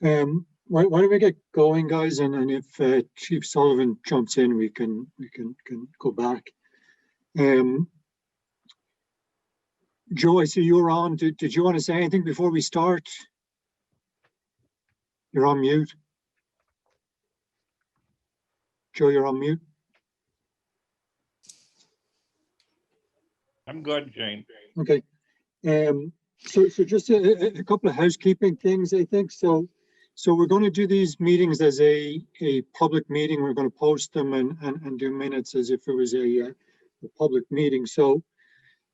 Why don't we get going, guys? And if Chief Sullivan jumps in, we can go back. Joe, I see you're on. Did you want to say anything before we start? You're on mute. Joe, you're on mute. I'm good, Jane. Okay. So just a couple of housekeeping things, I think. So we're going to do these meetings as a public meeting. We're going to post them and do minutes as if it was a public meeting. So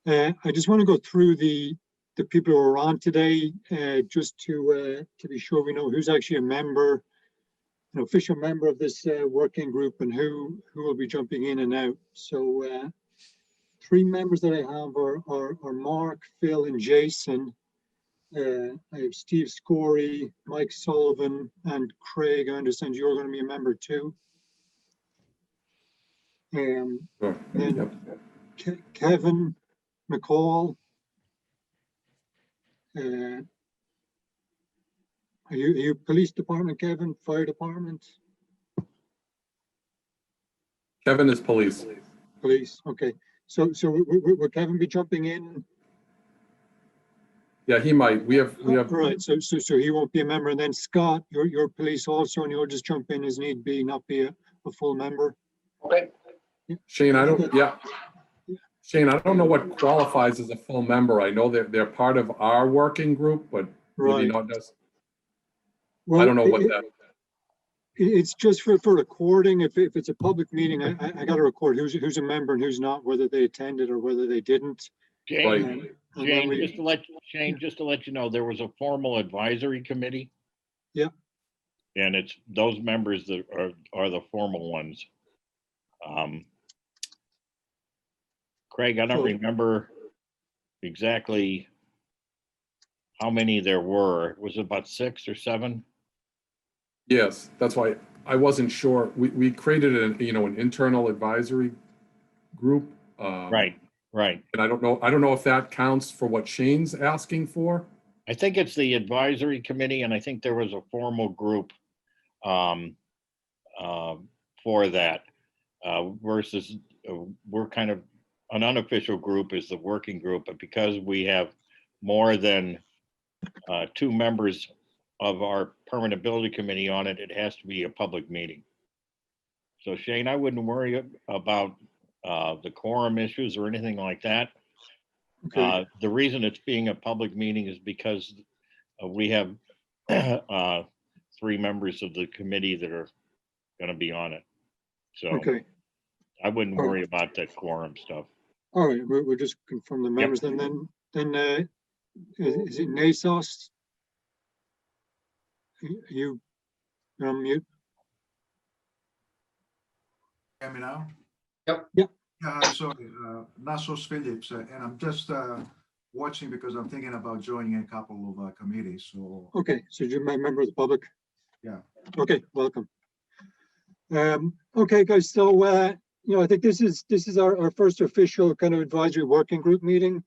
I just want to go through the people who are on today, just to be sure we know who's actually a member, an official member of this working group, and who will be jumping in and out. So 3 members that I have are Mark, Phil, and Jason. I have Steve Scorey, Mike Sullivan, and Craig. I understand you're going to be a member too. Then Kevin McCall. Are you police department, Kevin? Fire department? Kevin is police. Police, okay. So will Kevin be jumping in? Yeah, he might. We have. Right. So he won't be a member. And then Scott, you're police also, and you'll just jump in as need be, not be a full member. Okay. Yeah. Shane, I don't. Yeah. Shane, I don't know what qualifies as a full member. I know that they're part of our working group, but right. Maybe not just. Well, I don't know what that. It's just for recording. If it's a public meeting, I got to record who's a member and who's not, whether they attended or whether they didn't. Jane, Right. Jane, just to let you know, there was a formal advisory committee. Yeah. And it's those members that are the formal ones. Craig, I don't remember exactly how many there were. Was it about 6 or 7? Yes, that's why I wasn't sure. We created an internal advisory group. Right. And I don't know if that counts for what Shane's asking for. I think it's the advisory committee, and I think there was a formal group for that versus we're kind of an unofficial group is the working group, but because we have more than 2 members of our permanent ability committee on it, it has to be a public meeting. So Shane, I wouldn't worry about the quorum issues or anything like that. Okay. The reason it's being a public meeting is because we have 3 members of the committee that are going to be on it. So Okay. I wouldn't worry about that quorum stuff. All right. We'll just confirm the members. Yep. And then is it Nasos? You're on mute. Hear me now? Yep. Sorry, Nasos Phillips, and I'm just watching because I'm thinking about joining a couple of committees. So Okay, so you're a member of the public. yeah. Okay, welcome. Okay, guys. So I think this is our first official kind of advisory working group meeting.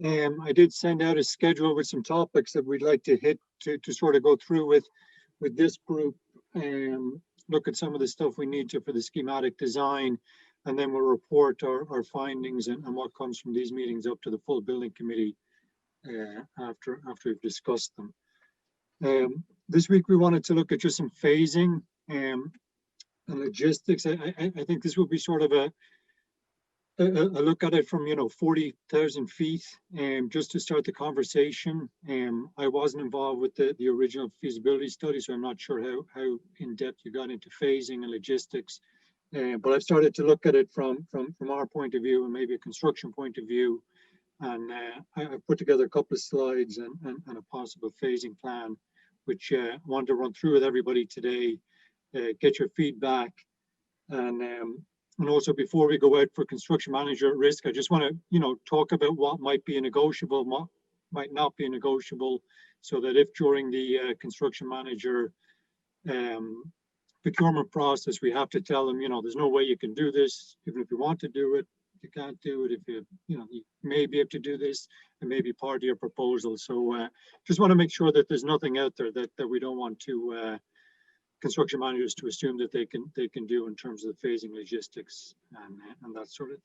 I did send out a schedule with some topics that we'd like to hit to sort of go through with this group and look at some of the stuff we need to for the schematic design, and then we'll report our findings and what comes from these meetings up to the full building committee after we've discussed them. This week we wanted to look at just some phasing and logistics. I think this will be sort of a look at it from 40,000 feet, just to start the conversation. I wasn't involved with the original feasibility study, so I'm not sure how in depth you got into phasing and logistics. But I've started to look at it from our point of view and maybe a construction point of view, and I've put together a couple of slides and a possible phasing plan, which I want to run through with everybody today, get your feedback, and also before we go out for construction manager at risk, I just want to talk about what might be a negotiable, what might not be a negotiable, so that if during the construction manager procurement process we have to tell them, there's no way you can do this, even if you want to do it, you can't do it, if you may be able to do this, it may be part of your proposal. So just want to make sure that there's nothing out there that we don't want to construction managers to assume that they can do in terms of the phasing logistics and that sort of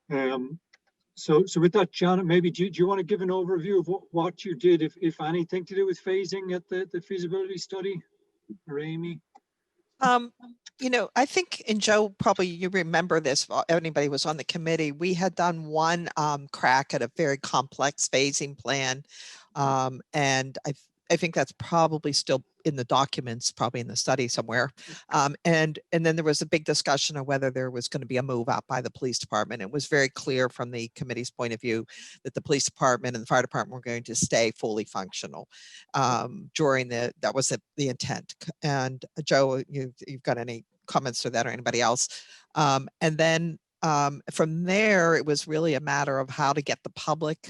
thing. So with that, Janet, maybe do you want to give an overview of what you did, if anything, to do with phasing at the feasibility study, or Amy? I think, and Joe, probably you remember this, if anybody was on the committee, we had done one crack at a very complex phasing plan. And I think that's probably still in the documents, probably in the study somewhere. And then there was a big discussion of whether there was going to be a move out by the police department. It was very clear from the committee's point of view that the police department and the fire department were going to stay fully functional during that was the intent. And Joe, you've got any comments to that, or anybody else? And then from there, it was really a matter of how to get the public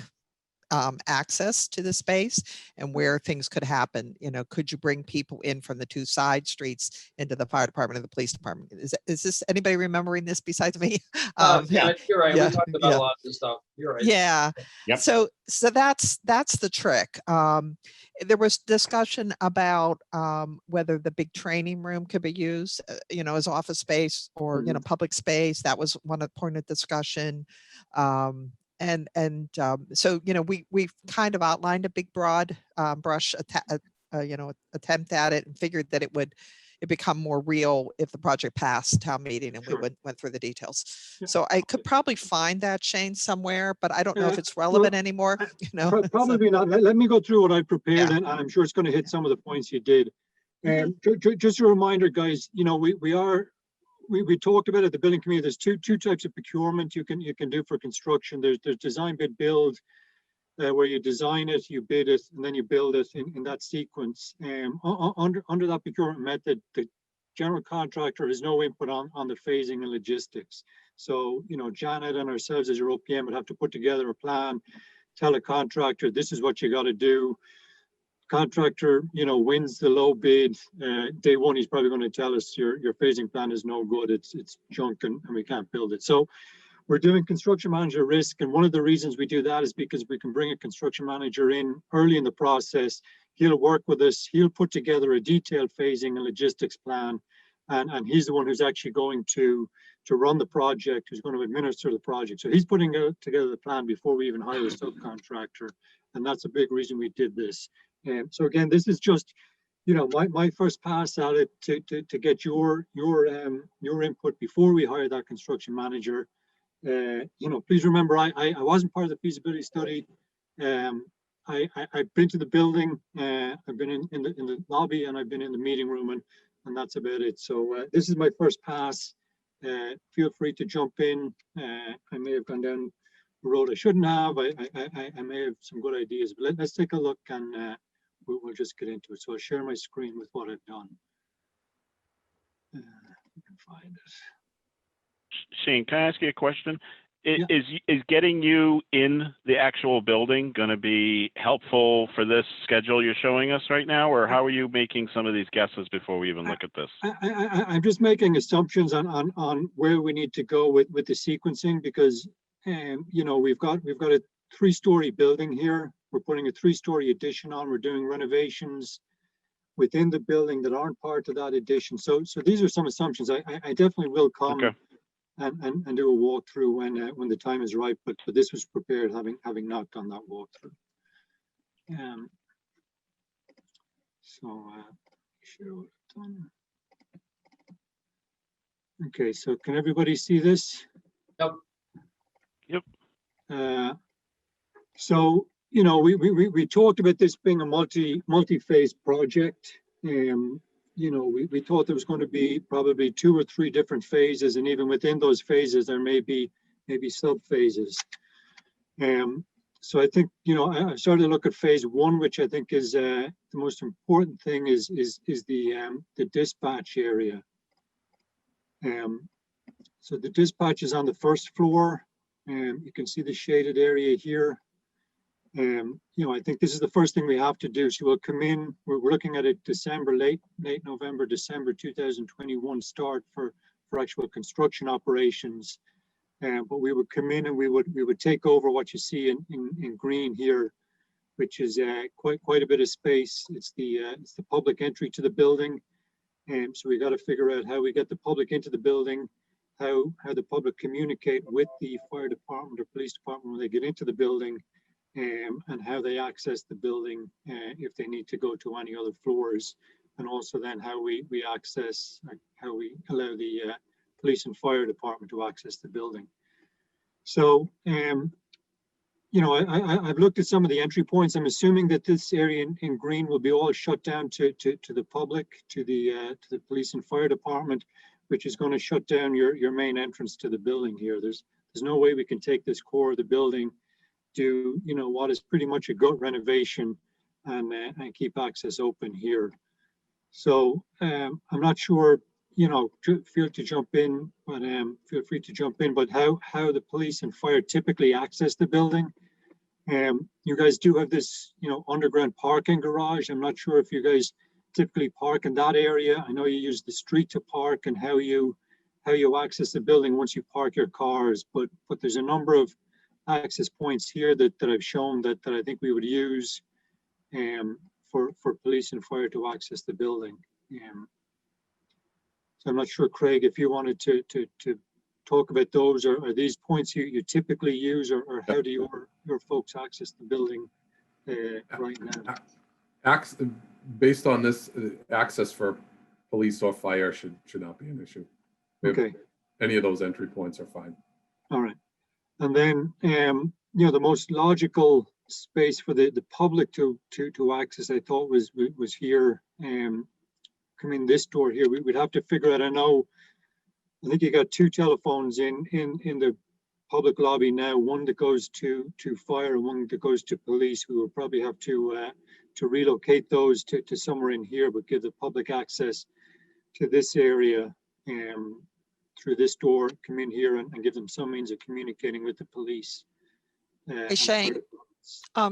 access to the space and where things could happen. Could you bring people in from the two side streets into the fire department and the police department? Is this anybody remembering this besides me? Yeah, you're right. yeah, We talked about yeah. a lot of this stuff. You're right. Yeah. Yep. So that's the trick. There was discussion about whether the big training room could be used, as office space or public space. That was one point of discussion. So we've kind of outlined a big broad brush attempt at it, and figured that it become more real if the project passed town meeting and Sure. we went through the details. Yeah. So I could probably find that, Shane, somewhere, but I don't know if Yeah, it's relevant well, anymore. Probably not. Let me go through what I prepared, Yeah. and I'm sure it's going to hit some of the points you did. And just a reminder, guys, we talked about at the building committee, there's two types of procurement you can do for construction. There's design, bid, build, where you design it, you bid it, and then you build it in that sequence. Under that procurement method, the general contractor has no input on the phasing and logistics. So, Janet and ourselves as your OPM would have to put together a plan, tell a contractor, this is what you got to do. Contractor, wins the low bid. Day one, he's probably going to tell us your phasing plan is no good. It's junk and we can't build it. So we're doing construction manager risk. And one of the reasons we do that is because we can bring a construction manager in early in the process. He'll work with us. He'll put together a detailed phasing and logistics plan. And he's the one who's actually going to run the project, who's going to administer the project. So he's putting together the plan before we even hire a subcontractor. And that's a big reason we did this. So again, this is just, my first pass at it to get your input before we hire that construction manager. Please remember, I wasn't part of the feasibility study. I've been to the building. I've been in the lobby, and I've been in the meeting room, and that's about it. So this is my first pass. Feel free to jump in. I may have gone down the road I shouldn't have. I may have some good ideas, but let's take a look, and we'll just get into it. So I'll share my screen with what I've done. I can find it. Shane, can I ask you a question? Yeah. Is getting you in the actual building going to be helpful for this schedule you're showing us right now, or how are you making some of these guesses before we even look at this? I'm just making assumptions on where we need to go with the sequencing, because we've got a 3-story building here. We're putting a 3-story addition on. We're doing renovations within the building that aren't part of that addition. So these are some assumptions. I definitely will come and do a walkthrough when the time is right. But this was prepared having not done that walkthrough. Share what I've done. Okay, so can everybody see this? Yep. So we talked about this being a multi-phase project. We thought there was going to be probably 2 or 3 different phases, and even within those phases there may be sub phases. So I think I started to look at phase 1, which I think is the most important thing is the dispatch area. So the dispatch is on the 1st floor. You can see the shaded area here. I think this is the first thing we have to do. So we'll come in, we're looking at a late November, December 2021 start for actual construction operations. But we would come in and we would take over what you see in green here, which is quite a bit of space. It's the public entry to the building. And so we got to figure out how we get the public into the building, how the public communicate with the fire department or police department when they get into the building, and how they access the building if they need to go to any other floors, and also then how we access, how we allow the police and fire department to access the building. So, you know, I've looked at some of the entry points. I'm assuming that this area in green will be all shut down to the public, to the police and fire department, which is going to shut down your main entrance to the building here. There's no way we can take this core of the building, do, you know, what is pretty much a gut renovation, and keep access open here. So I'm not sure, you know, feel free to jump in, but how the police and fire typically access the building. You guys do have this, you know, underground parking garage. I'm not sure if you guys typically park in that area. I know you use the street to park, and how you access the building once you park your cars, but there's a number of access points here that I've shown that I think we would use for police and fire to access the building. So I'm not sure, Craig, if you wanted to talk about those, or are these points you typically use, or how do your folks access the building right now? Based on this, access for police or fire should not be an issue. Okay. Any of those entry points are fine. All right. And then, you know, the most logical space for the public to access, I thought was here. Come in this door here. We'd have to figure out. I think you got two telephones in the public lobby now. One that goes to fire, and one that goes to police. We will probably have to relocate those to somewhere in here, but give the public access to this area through this door. Come in here and give them some means of communicating with the police. Hey, Shane.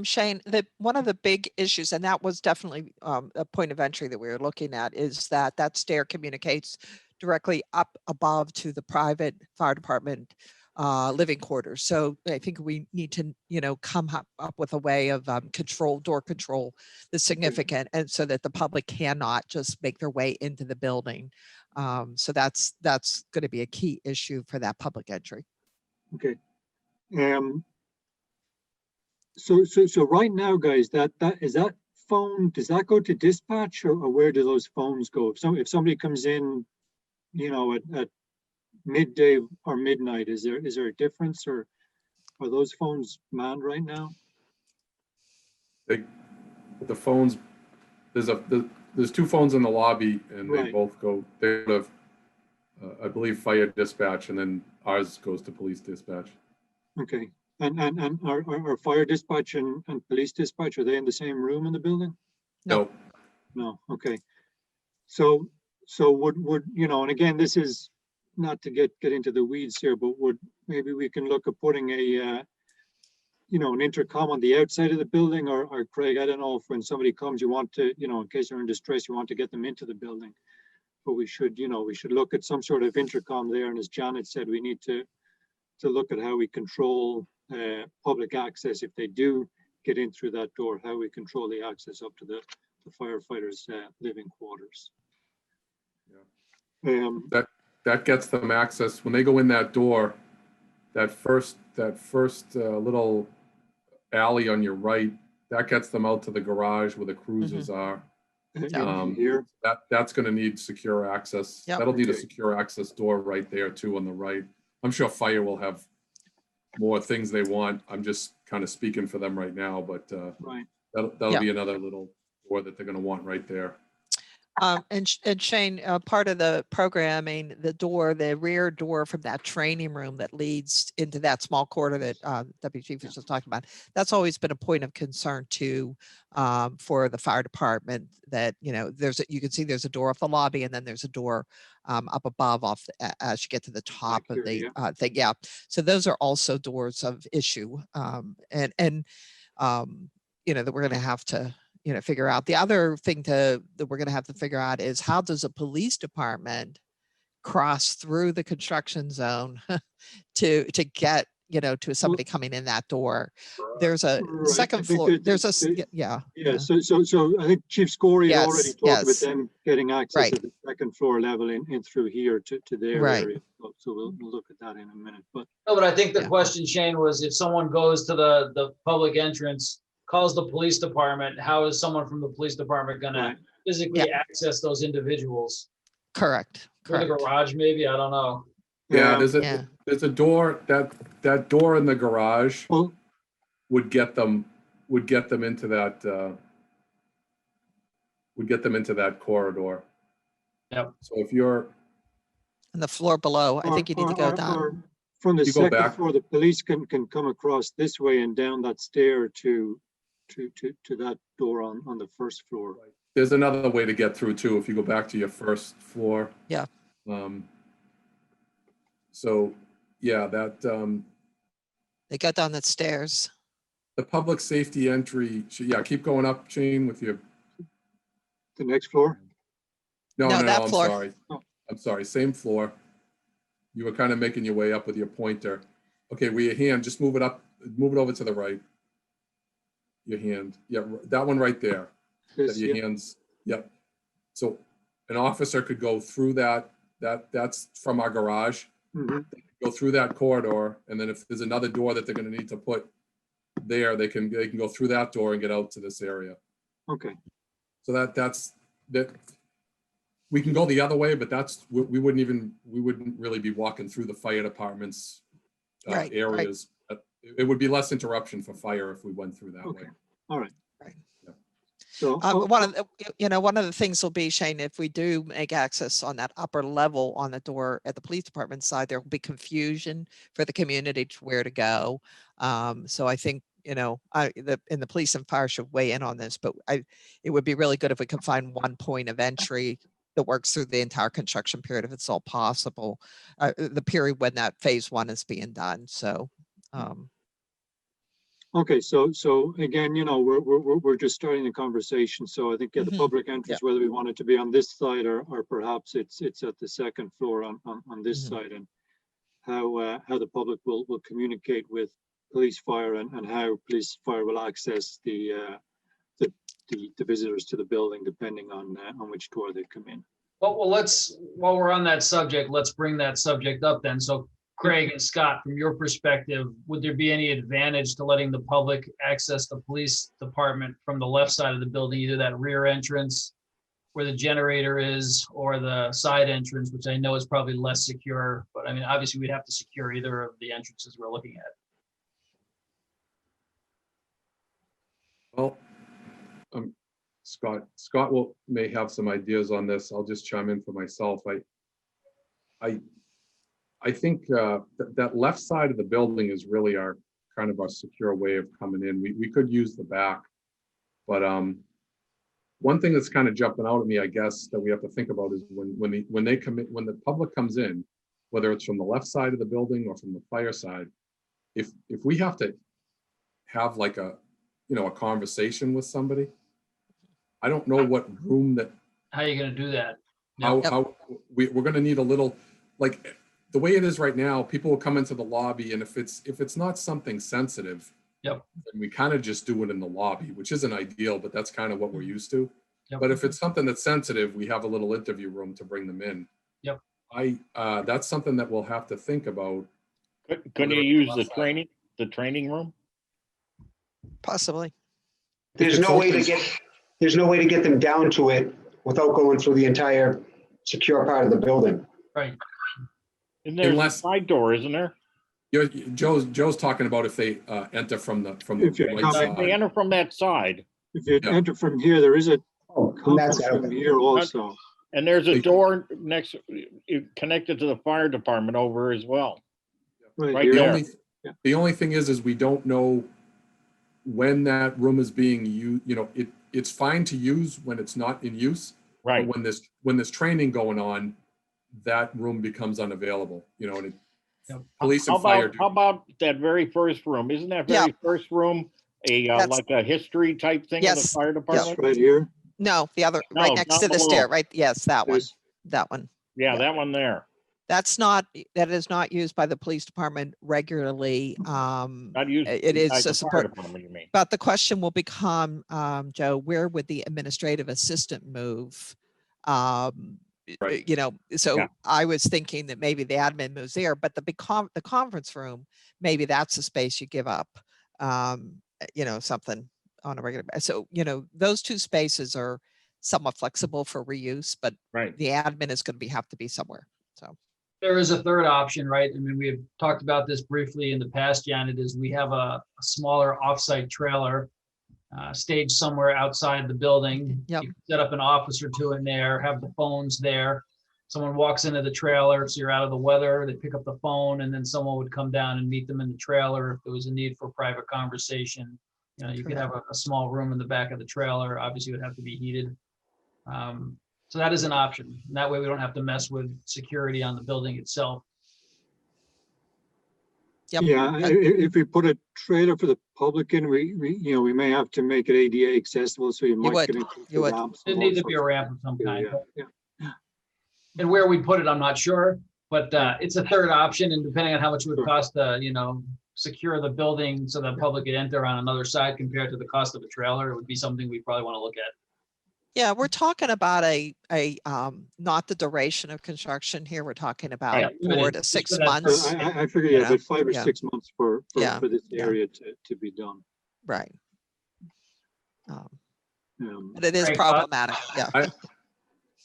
Shane, one of the big issues, and that was definitely a point of entry that we were looking at, is that stair communicates directly up above to the private fire department living quarters. So I think we need to, you know, come up with a way of door control that's significant, and so that the public cannot just make their way into the building. So that's going to be a key issue for that public entry. Okay. So right now, guys, that phone, does that go to dispatch, or where do those phones go? If somebody comes in, you know, at midday or midnight, is there a difference, or are those phones manned right now? The phones, there's two phones in the lobby, and they Right. both go. They have, I believe, fire dispatch, and then ours goes to police dispatch. Okay. And are fire dispatch and police dispatch, are they in the same room in the building? No. No. Okay. So would you know, and again, this is not to get into the weeds here, but maybe we can look at putting a you know, an intercom on the outside of the building, or Craig, I don't know if when somebody comes, you want to, you know, in case they're in distress, you want to get them into the building. But we should look at some sort of intercom there. And as Janet said, we need to look at how we control public access if they do get in through that door, how we control the access up to the firefighters' living quarters. Yeah. That gets them access when they go in that door. That first little alley on your right, that gets them out to the garage where the cruisers are. Here. That's going to need secure access. Yep. That'll need a Okay. secure access door right there too on the right. I'm sure fire will have more things they want. I'm just kind of speaking for them right now, but Right. that'll Yeah. be another little door that they're going to want right there. And Shane, part of the programming, the rear door from that training room that leads into that small corridor that Deputy Chief was just talking about, that's always been a point of concern too, for the fire department, that, you know, you can see there's a door off the lobby, and then there's a door up above as you get to the top Back of here, the yeah. thing. Yeah. So those are also doors of issue, and you know, that we're going to have to, you know, figure out. The other thing that we're going to have to figure out is, how does a police department cross through the construction zone to get, to somebody coming in that door. There's a Right, I second think floor, that there's a, the- yeah. Yeah, so I think Chief Scory had already Yes, talked about yes. them getting access Right. at the second floor level in through here to their Right. area. So we'll look at that in a minute, but No, but I think the Yeah. question, Shane, was if someone goes to the public entrance, calls the police department, how is someone from the police department gonna right, physically access those individuals? Correct, Through the correct. garage, maybe? I don't know. Yeah, Um, there's a door, that door in the garage well, would get them into that corridor. Yep. So if you're, And the floor below, I think you need to go down. or from the You go second back. floor, the police can come across this way and down that stair to that door on the first floor. there's another way to get through too, if you go back to your first floor. Yeah. So, yeah, that, They go down the stairs. the public safety entry, yeah, keep going up, Shane, with your, The next floor? No, no, that I'm floor. sorry. Oh. I'm sorry, same floor. You were kind of making your way up with your pointer. Okay, with your hand, just move it up, move it over to the right. Your hand, yeah, that one right there. That This, your yeah, hands, yep. So an officer could go through that's from our garage, mhm, go through that corridor, and then if there's another door that they're gonna need to put there, they can go through that door and get out to this area. okay, So that's we can go the other way, but we wouldn't really be walking through the fire department's Right, right. areas. It would be less interruption for fire if we went through that okay, way. all right. Right. So, One of the things will be, Shane, if we do make access on that upper level on the door at the police department side, there will be confusion for the community to where to go. So I think, the police and fire should weigh in on this, but it would be really good if we could find one point of entry that works through the entire construction period, if it's all possible, the period when that phase one is being done. So, okay, so again, we're just starting the conversation. So I think, yeah, the Mhm, public entrance, whether we want it to be on this side or perhaps it's at the second floor on this Mhm. side, and how the public will communicate with police fire and how police fire will access the visitors to the building, depending on which door they come in. Well, while we're on that subject, let's bring that subject up then. So Craig and Scott, from your perspective, would there be any advantage to letting the public access the police department from the left side of the building, either that rear entrance where the generator is, or the side entrance, which I know is probably less secure, but I mean, obviously we'd have to secure either of the entrances we're looking at. Well, Scott may have some ideas on this. I'll just chime in for myself. I think that left side of the building is really our kind of our secure way of coming in. We could use the back, but one thing that's kind of jumping out at me, I guess, that we have to think about is when they come in, when the public comes in, whether it's from the left side of the building or from the fire side, if we have to have like a conversation with somebody, I don't know what room that How are you gonna do that? how we're going to need a little, like the way it is right now, people will come into the lobby, and if it's not something sensitive, Yep. then we kind of just do it in the lobby, which isn't ideal, but that's kind of what we're used to. Yep. But if it's something that's sensitive, we have a little interview room to bring them in. Yep. That's something that we'll have to think about. Couldn't you use the training room? possibly. If There's it's no way to open- get them down to it without going through the entire secure part of the building. Right. And there's a Unless- side door, isn't there? Joe's talking about if they enter from the If you right come- If they side. enter from that side, If you Yeah. enter from here, there is a Oh, and that's conference room here also. and there's a door connected to the fire department over as well. Right Right here. there. The only thing is we don't know when that room is being used. It's fine to use when it's not in use. Right. But when there's training going on, that room becomes unavailable, and Yep. police How and fire. about, how about that very first room? Isn't that very first room That's- like a history type thing of the Yes. fire It's department? right here. No, the other, No, right next down to the below. stair, right? Yes, that one, Yes. that one. Yeah, Yeah. that one there. that is not used by the police department regularly. Not used. It is inside a the fire support, department, you mean? but the question will become, Joe, where would the administrative assistant move? Right. You know, so Yeah. I was thinking that maybe the admin moves there, but the the conference room, maybe that's a space you give up, you know, something on a regular. So, you know, those two spaces are somewhat flexible for reuse, but Right. the admin is going to have to be somewhere. So. There is a third option, right? I mean, we have talked about this briefly in the past, Janet, is we have a smaller offsite trailer staged somewhere outside the building. Yep. You can set up an office or two in there, have the phones there. Someone walks into the trailer, so you're out of the weather, they pick up the phone, and then someone would come down and meet them in the trailer if there was a need for private conversation. You know, you could have a small room in the back of the trailer. Obviously, it would have to be heated. So that is an option. And that way we don't have to mess with security on the building itself. Yep. Yeah, if we put a trailer for the public in, we you know, we may have to make it ADA accessible, so you might would, get into you would. ramps It and needs all to be a sorts of ramp of things some too, kind. yeah, yeah. And where we put it, I'm not sure, but it's a third option, and depending on how much it would Sure. cost to, you know, secure the building so the public could enter on another side compared to the cost of a trailer, it would be something we probably want to look at. Yeah, we're talking about not the duration of construction here. We're talking about Yeah, 4 limited, to just 6 for that months. purpose. I figure, You yeah, know, but 5 or yeah. 6 months for Yeah, this yeah. area to be done. Right. Um, But it is Right, problematic. Yeah.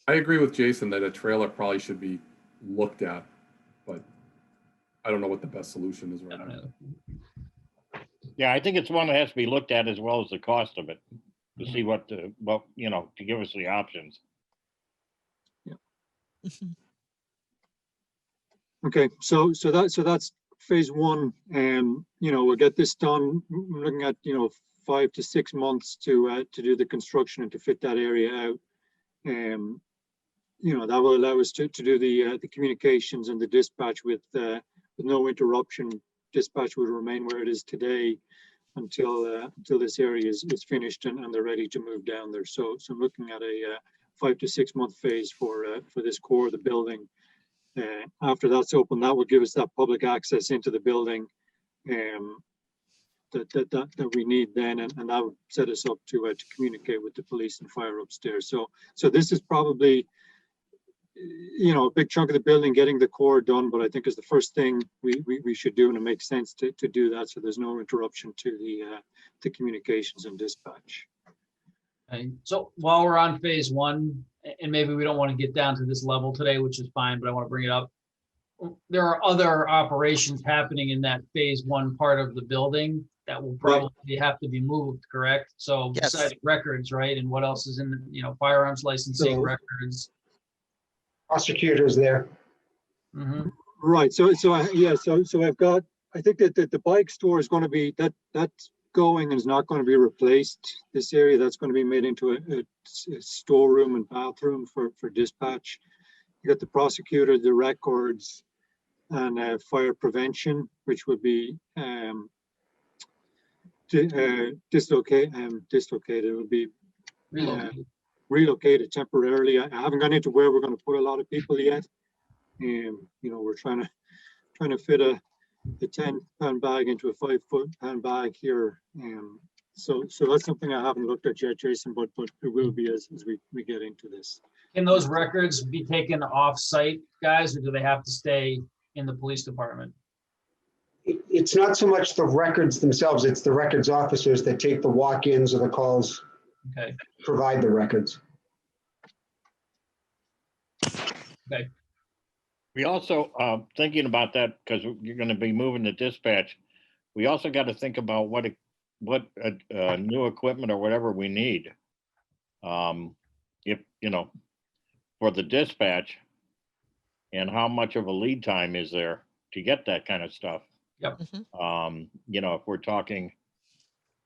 I agree with Jason that a trailer probably should be looked at, but I don't know what the best solution is I right don't now. know. Yeah, I think it's one that has to be looked at as well as the cost of it to see what, you know, to give us the options. Mhm. Okay, so that's phase one, and you know, we'll get this done. We're looking at, you know, 5 to 6 months to do the construction and to fit that area out. You know, that will allow us to do the communications and the dispatch with no interruption. Dispatch will remain where it is today until this area is finished and they're ready to move down there. So I'm looking at a 5 to 6 month phase for this core of the building. After that's open, that will give us that public access into the building that we need then, and that would set us up to communicate with the police and fire upstairs. So this is probably, you know, a big chunk of the building getting the core done, but I think is the first thing we should do, and it makes sense to do that so there's no interruption to the communications and dispatch. Okay, so while we're on phase one, and maybe we don't want to get down to this level today, which is fine, but I want to bring it up. There are other operations happening in that phase one part of the building that will probably have to be moved, correct? So Yes. besides records, right? And what else is in, the, you know, firearms licensing, So- records? Prosecutors there. Mhm. Right. So I've got, I think that the bike store is going to be that's going and is not going to be replaced. This area that's going to be made into a storeroom and bathroom for dispatch. You got the prosecutor, the records, and fire prevention, which would be dislocated. It would be relocated temporarily. I haven't gone into where we're going to put a lot of people yet. You know, we're trying to fit a 10-pound bag into a 5-foot-pound bag here. So that's something I haven't looked at yet, Jason, but it will be as we get into this. Can those records be taken off-site, guys, or do they have to stay in the police department? It's not so much the records themselves, it's the records officers that take the walk-ins or the calls, Okay, provide the records. okay. We also, thinking about that, because you're going to be moving the dispatch, we also got to think about what new equipment or whatever we need. If, you know, for the dispatch, and how much of a lead time is there to get that kind of stuff? Yep. You know, if we're talking,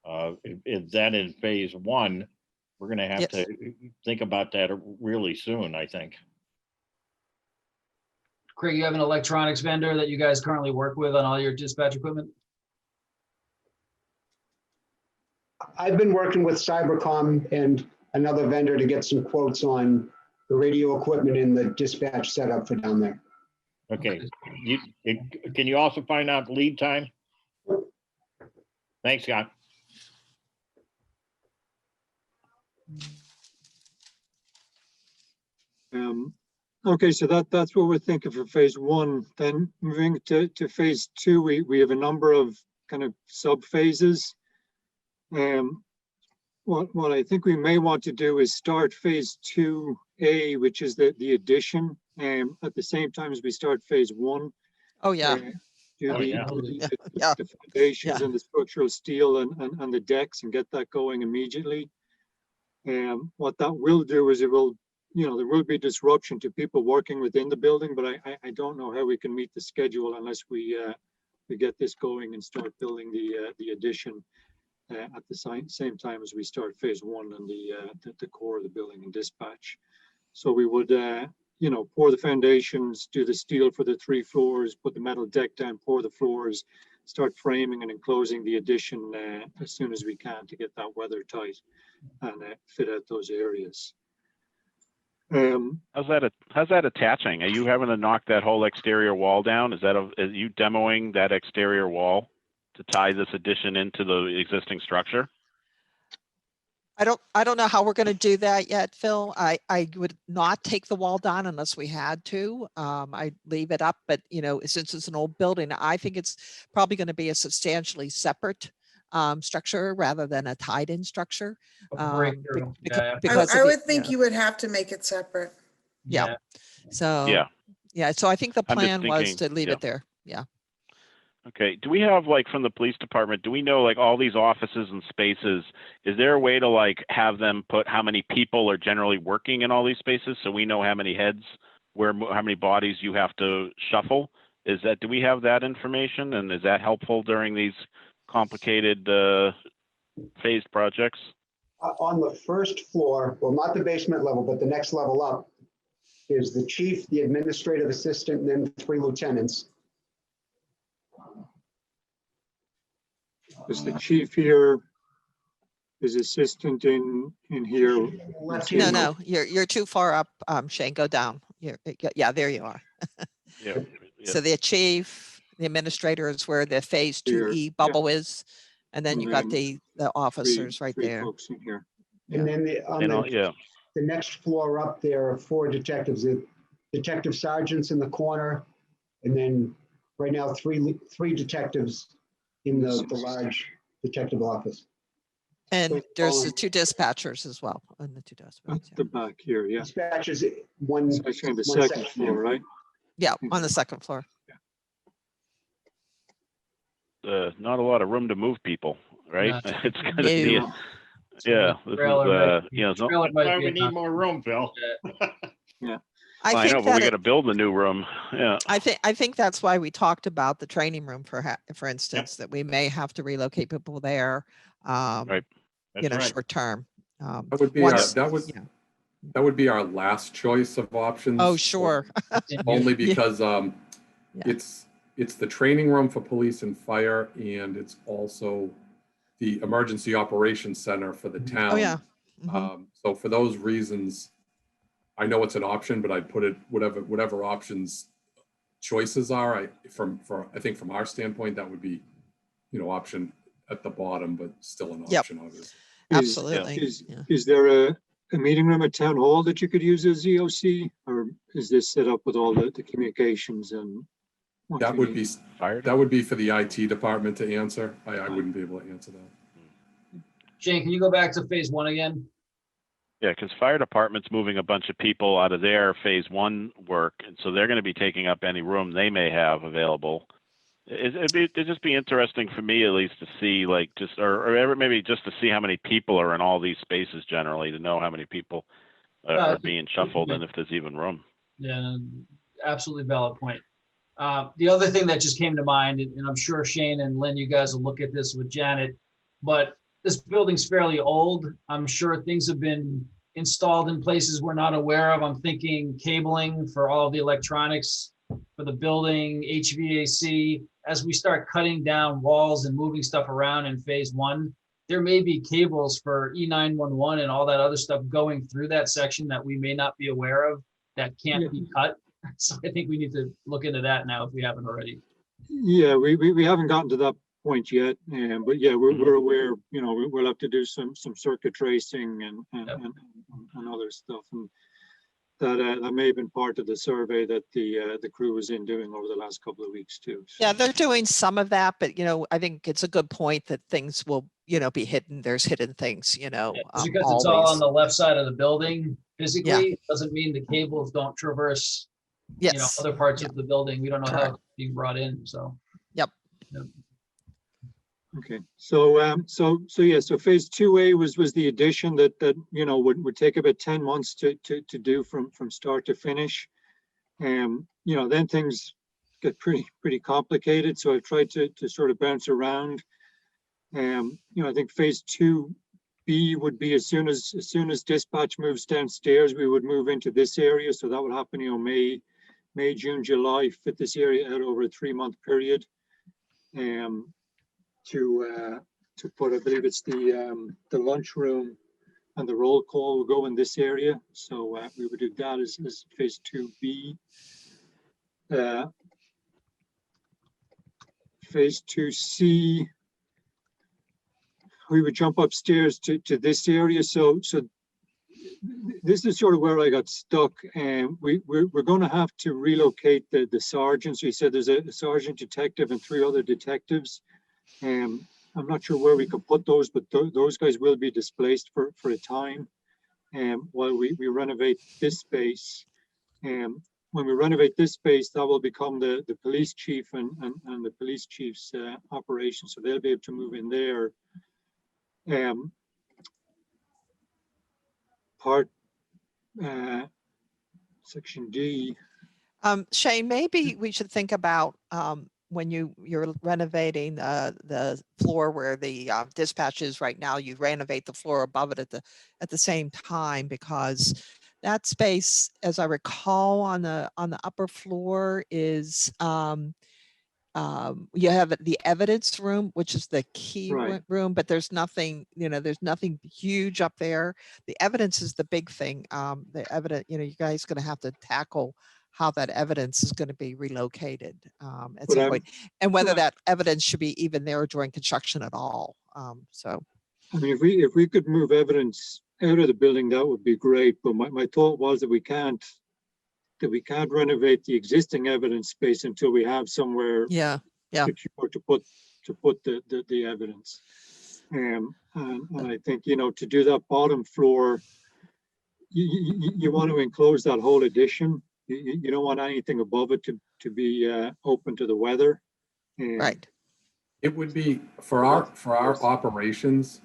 if that in phase one, we're going to have Yes. to think about that really soon, I think. Craig, you have an electronics vendor that you guys currently work with on all your dispatch equipment? I've been working with Cybercom and another vendor to get some quotes on the radio equipment and the dispatch setup for down there. Okay, can you also find out lead time? Thanks, Scott. Okay, so that's what we're thinking for phase one. Then moving to phase two, we have a number of kind of sub phases. What I think we may want to do is start phase 2A, which is the addition, at the same time as we start phase one. Oh, yeah. Do Oh, yeah. the foundations and the structural steel and the decks and get that going immediately. What that will do is it will, there will be disruption to people working within the building, but I don't know how we can meet the schedule unless we get this going and start building the addition at the same time as we start phase one and the core of the building and dispatch. So we would, pour the foundations, do the steel for the 3 floors, put the metal deck down, pour the floors, start framing and enclosing the addition as soon as we can to get that weather tight and fit out those areas. How's that attaching? Are you having to knock that whole exterior wall down? Is you demoing that exterior wall to tie this addition into the existing structure? I don't know how we're going to do that yet, Phil. I would not take the wall down unless we had to. I'd leave it up, but since it's an old building, I think it's probably going to be a substantially separate structure rather than a tied-in structure. Breakthrough. Because I would think you would have to make it separate. Yeah. So yeah. So I think the I'm just plan was thinking, to leave it there. Yeah. Okay. Do we have from the police department, do we know all these offices and spaces, is there a way to have them put how many people are generally working in all these spaces so we know how many heads, how many bodies you have to shuffle? Do we have that information, and is that helpful during these complicated phased projects? On the first floor, well, not the basement level, but the next level up, is the chief, the administrative assistant, and then 3 lieutenants. Is the chief here? Is assistant in here? No, you're too far up, Shane. Go down. Yeah, there you are. Yeah. So the chief, the administrator is where the phase 2E bubble is, and then you got the officers right there. Folks in here. And then the next floor up, there are 4 detectives, the detective sergeants in the corner, and then right now 3 detectives in the large detective office. And there's the 2 dispatchers as well. And the 2 dispatchers. At the back here, yeah. Dispatches one. Especially on the one second floor, right? Yeah, on the second floor. Not a lot of room to move people, right? No. It's going to be this is, We need more room, Phil. I know, but we got to build the new room. Yeah. I think that's why we talked about the training room, for instance, that we may have to relocate people there. Right. Short term. That would be our last choice of options. Oh, sure. Only because it's the training room for police and fire, and it's also the emergency operations center for the town. Oh, yeah. Mm-hmm. So for those reasons, I know it's an option, but I'd put it whatever options choices are. I think from our standpoint, that would be, option at the bottom, but still an option, obviously. Absolutely. Is there a meeting room at town hall that you could use as EOC, or is this set up with all the communications and? That would be for the IT department to answer. I wouldn't be able to answer that. Shane, can you go back to phase 1 again? Yeah, because fire department's moving a bunch of people out of their phase 1 work, and so they're going to be taking up any room they may have available. It'd just be interesting for me, at least, to see or maybe just to see how many people are in all these spaces generally, to know how many people are being shuffled and if there's even room. Yeah, absolutely valid point. The other thing that just came to mind, and I'm sure Shane and Lynn, you guys will look at this with Janet, but this building's fairly old. I'm sure things have been installed in places we're not aware of. I'm thinking cabling for all the electronics for the building, HVAC. As we start cutting down walls and moving stuff around in phase 1, there may be cables for E911 and all that other stuff going through that section that we may not be aware of that can't be cut. So I think we need to look into that now if we haven't already. Yeah, we haven't gotten to that point yet, but yeah, we're aware, we'll have to do some circuit tracing and other stuff. And that may have been part of the survey that the crew was in doing over the last couple of weeks too. So. Yeah, they're doing some of that, but I think it's a good point that things will, be hidden. There's hidden things, Just because it's all on the left side of the building physically, doesn't mean the cables don't traverse, Yes. other parts of the building. We don't know how it's being brought in, so. Yep. Okay, so phase 2A was the addition that would take about 10 months to do from start to finish. Then things get pretty complicated. So I've tried to sort of bounce around. I think phase 2B would be as soon as dispatch moves downstairs, we would move into this area. So that would happen, May, June, July, fit this area out over a 3-month period. To put, I believe it's the lunchroom and the roll call will go in this area. So we would do that as phase 2B. Phase 2C, we would jump upstairs to this area. So this is sort of where I got stuck, and we're going to have to relocate the sergeant. So he said there's a sergeant detective and 3 other detectives. I'm not sure where we could put those, but those guys will be displaced for a time while we renovate this space. When we renovate this space, that will become the police chief and the police chief's operation. So they'll be able to move in there. Section D. Shane, maybe we should think about when you're renovating the floor where the dispatch is right now, you renovate the floor above it at the same time, because that space, as I recall, on the upper floor is you have the evidence room, which is the key room, but there's nothing, there's nothing huge up there. The evidence is the big thing. The evidence, you guys going to have to tackle how that evidence is going to be relocated at some point, and whether that evidence should be even there during construction at all. So, I mean, if we could move evidence out of the building, that would be great. But my thought was that we can't renovate the existing evidence space until we have somewhere secure to put the evidence. And I think to do that bottom floor, you want to enclose that whole addition. You don't want anything above it to be open to the weather. Right. It would be for our operations,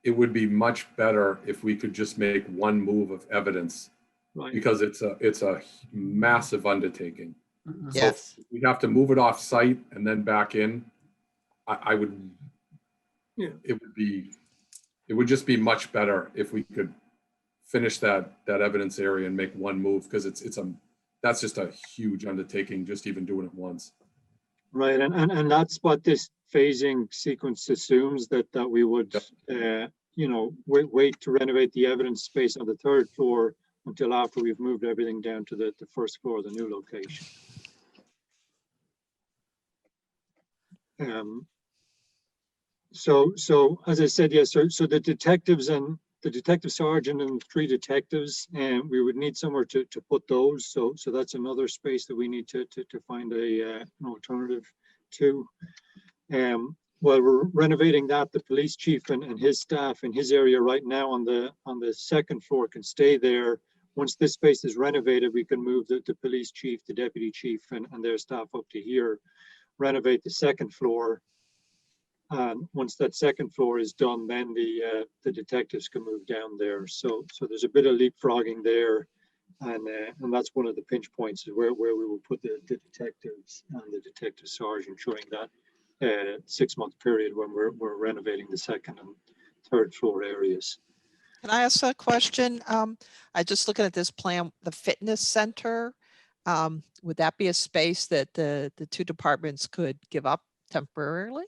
it would be much better if we could just make one move of evidence, because it's a massive undertaking. Yes. So we have to move it off site and then back in. It would just be much better if we could finish that evidence area and make one move, because that's just a huge undertaking, just even doing it once. Right, and that's what this phasing sequence assumes, that we would, wait to renovate the evidence space on the 3rd floor until after we've moved everything down to the 1st floor of the new location. So as I said, yes. So the detectives and the detective sergeant and 3 detectives, and we would need somewhere to put those. So that's another space that we need to find an alternative to. While we're renovating that, the police chief and his staff in his area right now on the 2nd floor can stay there. Once this space is renovated, we can move the police chief, the deputy chief, and their staff up to here, renovate the 2nd floor. And once that 2nd floor is done, then the detectives can move down there. So there's a bit of leapfrogging there, and that's one of the pinch points, is where we will put the detectives and the detective sergeant during that 6-month period when we're renovating the 2nd and 3rd floor areas. Can I ask a question? I just looking at this plan, the fitness center, would that be a space that the 2 departments could give up temporarily?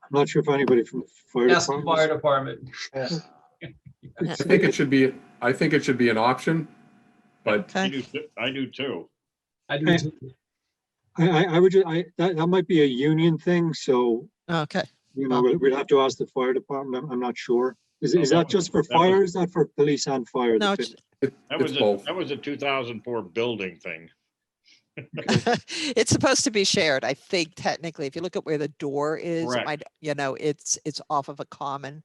I'm not sure if anybody from the fire department. I think it should be an option. But Okay. I do too. I do too. I would just, that might be a union thing, so, Okay. you know, we'd have to ask the fire department. I'm not sure. Is No, that that was- just for that was- fire? or Is that for police and fire? No, the it's, fit- it's both. That was a 2004 building thing. it's supposed to be shared. I think technically, if you look at where the door is, it Correct. might, you know, it's off of a common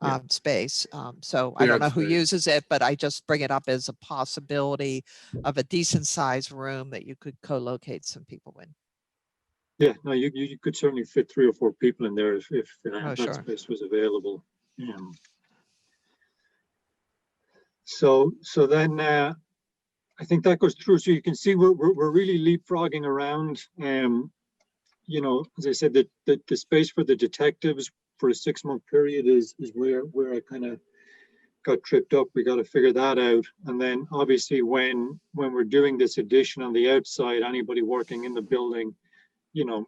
Yeah. space. So I don't Shared know who space. uses it, but I just bring it up as a possibility of a decent sized room that you could co-locate some people in. Yeah, no, you could certainly fit 3 or 4 people in there if Oh, that sure. space was available. So then I think that goes through. So you can see we're really leapfrogging around. You know, as I said, the space for the detectives for a 6-month period is where I kind of got tripped up. We got to figure that out. And then obviously when we're doing this addition on the outside, anybody working in the building, you know,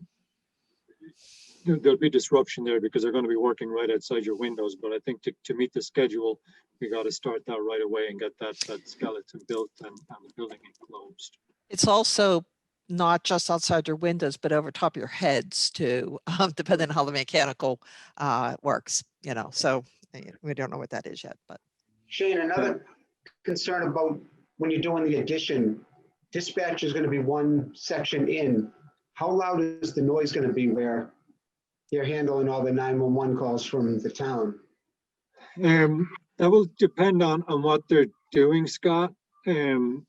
there'll be disruption there because they're going to be working right outside your windows. But I think to meet the schedule, we got to start that right away and get that skeleton built and the building enclosed. It's also not just outside your windows, but over top of your heads too, depending on how the mechanical works, you know, so we don't know what that is yet, but. Shane, another concern about when you're doing the addition, dispatch is going to be one section in. How loud is the noise going to be where they're handling all the 911 calls from the town? That will depend on what they're doing, Scott. You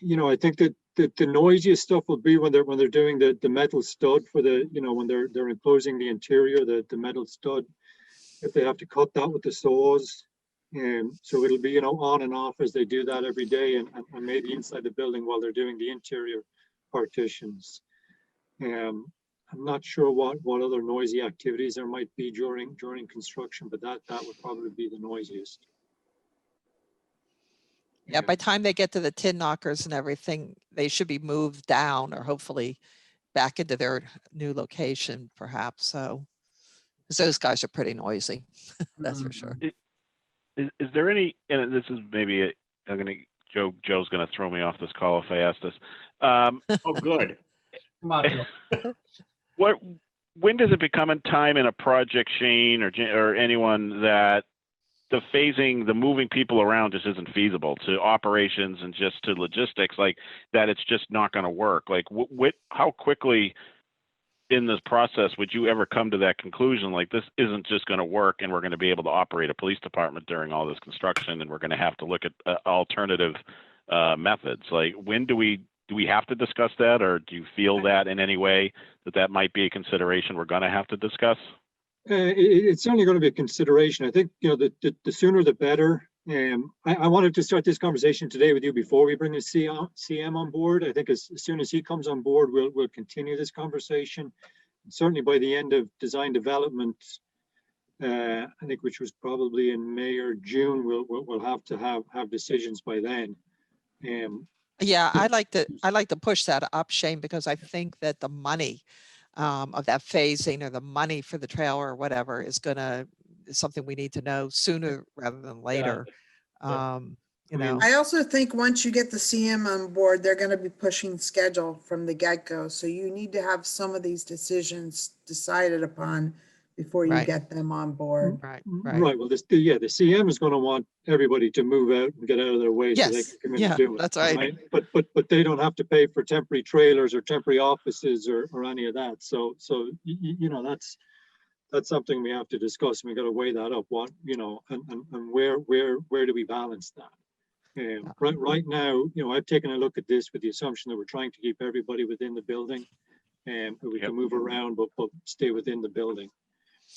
know, I think that the noisiest stuff will be when they're doing the metal stud for the, you know, when they're enclosing the interior, the metal stud, if they have to cut that with the saws. So it'll be, you know, on and off as they do that every day and maybe inside the building while they're doing the interior partitions. I'm not sure what other noisy activities there might be during construction, but that would probably be the noisiest. Yeah, by the time they get to the tin knockers and everything, they should be moved down or hopefully back into their new location perhaps. So 'cause those guys are pretty noisy, that's for sure. Is there any, and this is maybe, Joe's gonna throw me off this call if I ask this. Oh, good. Come on, Joe. When does it become a time in a project, Shane, or anyone, that the phasing, the moving people around just isn't feasible to operations and just to logistics, like that it's just not going to work? Like how quickly in this process would you ever come to that conclusion, like this isn't just going to work and we're going to be able to operate a police department during all this construction and we're going to have to look at alternative methods? Like when do we have to discuss that, or do you feel that in any way that might be a consideration we're going to have to discuss? It's certainly going to be a consideration. I think, you know, the sooner the better. I wanted to start this conversation today with you before we bring the CM on board. I think as soon as he comes on board, we'll continue this conversation. And certainly by the end of design development, I think, which was probably in May or June, we'll have to have decisions by then. Yeah, I like to push that up, Shane, because I think that the money of that phasing or the money for the trailer or whatever is something we need to know sooner rather than later. You know, I also think once you get the CM on board, they're going to be pushing schedule from the get-go. So you need to have some of these decisions decided upon before you Right. get them on board. right. Right. Well, the CM is going to want everybody to move out and get out of their way so they Yes, can come in yeah, and do it. that's right. But they don't have to pay for temporary trailers or temporary offices or any of that. So you know, that's something we have to discuss. We got to weigh that up. What, you know, and where do we balance that? Right now, you know, I've taken a look at this with the assumption that we're trying to keep everybody within the building, and we can move around but stay within the building.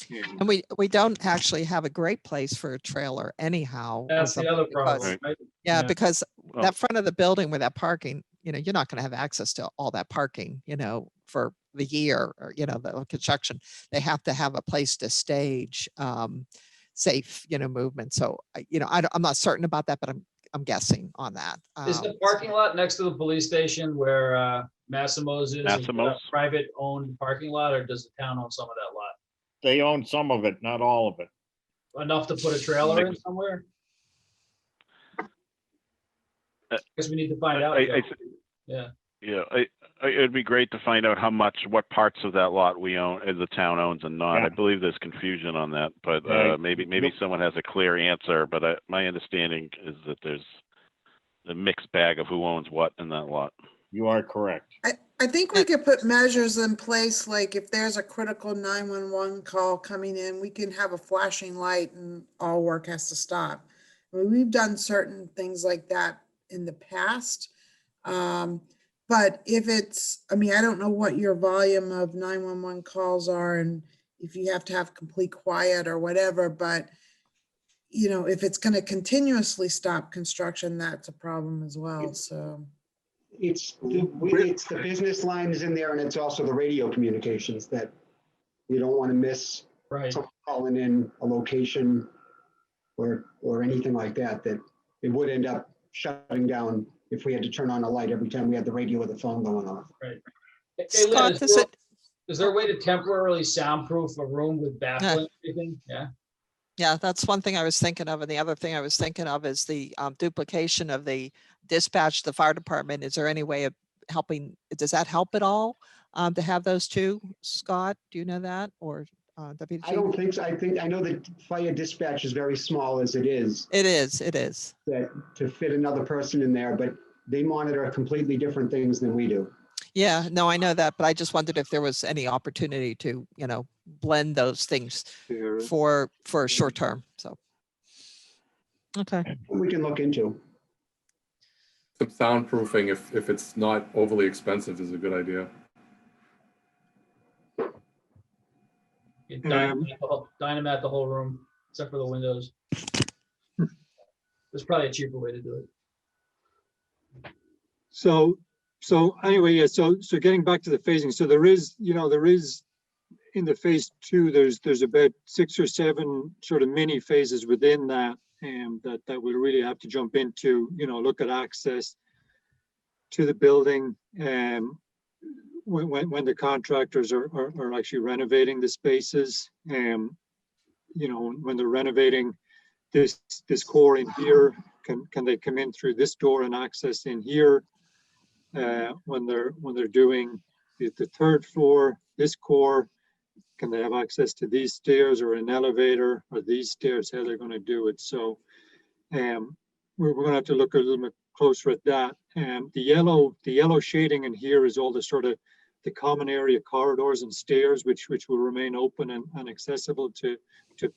And we don't actually have a great place for a trailer anyhow. That's the other problem, right? Yeah, because Well, that front of the building with that parking, you know, you're not going to have access to all that parking, you know, for the year or, you know, the construction. They have to have a place to stage safe, you know, movement. So, you know, I'm not certain about that, but I'm guessing on that. Is the parking lot next to the police station where Massimo's is a private owned parking lot, or does the town own some of that lot? They own some of it, not all of it. Enough to put a trailer in somewhere? guess we need to find out. Joe. Yeah. Yeah, it'd be great to find out what parts of that lot we own, the town owns and not. Yeah. I believe there's confusion on that, but Yeah. maybe someone has a clear answer. But my understanding is that there's a mixed bag of who owns what in that lot. You are correct. I think we could put measures in place, like if there's a critical 911 call coming in, we can have a flashing light and all work has to stop. I mean, we've done certain things like that in the past. But if it's, I mean, I don't know what your volume of 911 calls are and if you have to have complete quiet or whatever, but you know, if it's going to continuously stop construction, that's a problem as well, so. It's the business lines in there, and it's also the radio communications that you don't want to miss. Right. Someone calling in a location or anything like that, that it would end up shutting down if we had to turn on a light every time we had the radio or the phone going off. Right. Scott, Is there a way to temporarily soundproof a room with baffling anything? Yeah. Yeah, that's one thing I was thinking of. And the other thing I was thinking of is the duplication of the dispatch, the fire department. Is there any way of helping? Does that help at all to have those two? Scott, do you know that? Or Deputy Chief? I don't think so. I know that fire dispatch is very small as it is. It is. That to fit another person in there, but they monitor completely different things than we do. Yeah, no, I know that, but I just wondered if there was any opportunity to, blend those things for a short term. So, okay. We can look into. Some soundproofing, if it's not overly expensive, is a good idea. Dynamite the whole room, except for the windows. There's probably a cheaper way to do it. So anyway, yeah, so getting back to the phasing, so there is in the phase 2, there's about 6 or 7 sort of mini phases within that, that we'll really have to jump into, look at access to the building, when the contractors are actually renovating the spaces, when they're renovating this core in here, can they come in through this door and access in here? When they're doing the 3rd floor, this core, can they have access to these stairs or an elevator or these stairs? How they're going to do it? So, we're going to have to look a little bit closer at that. And the yellow shading in here is all the sort of the common area corridors and stairs, which will remain open and accessible to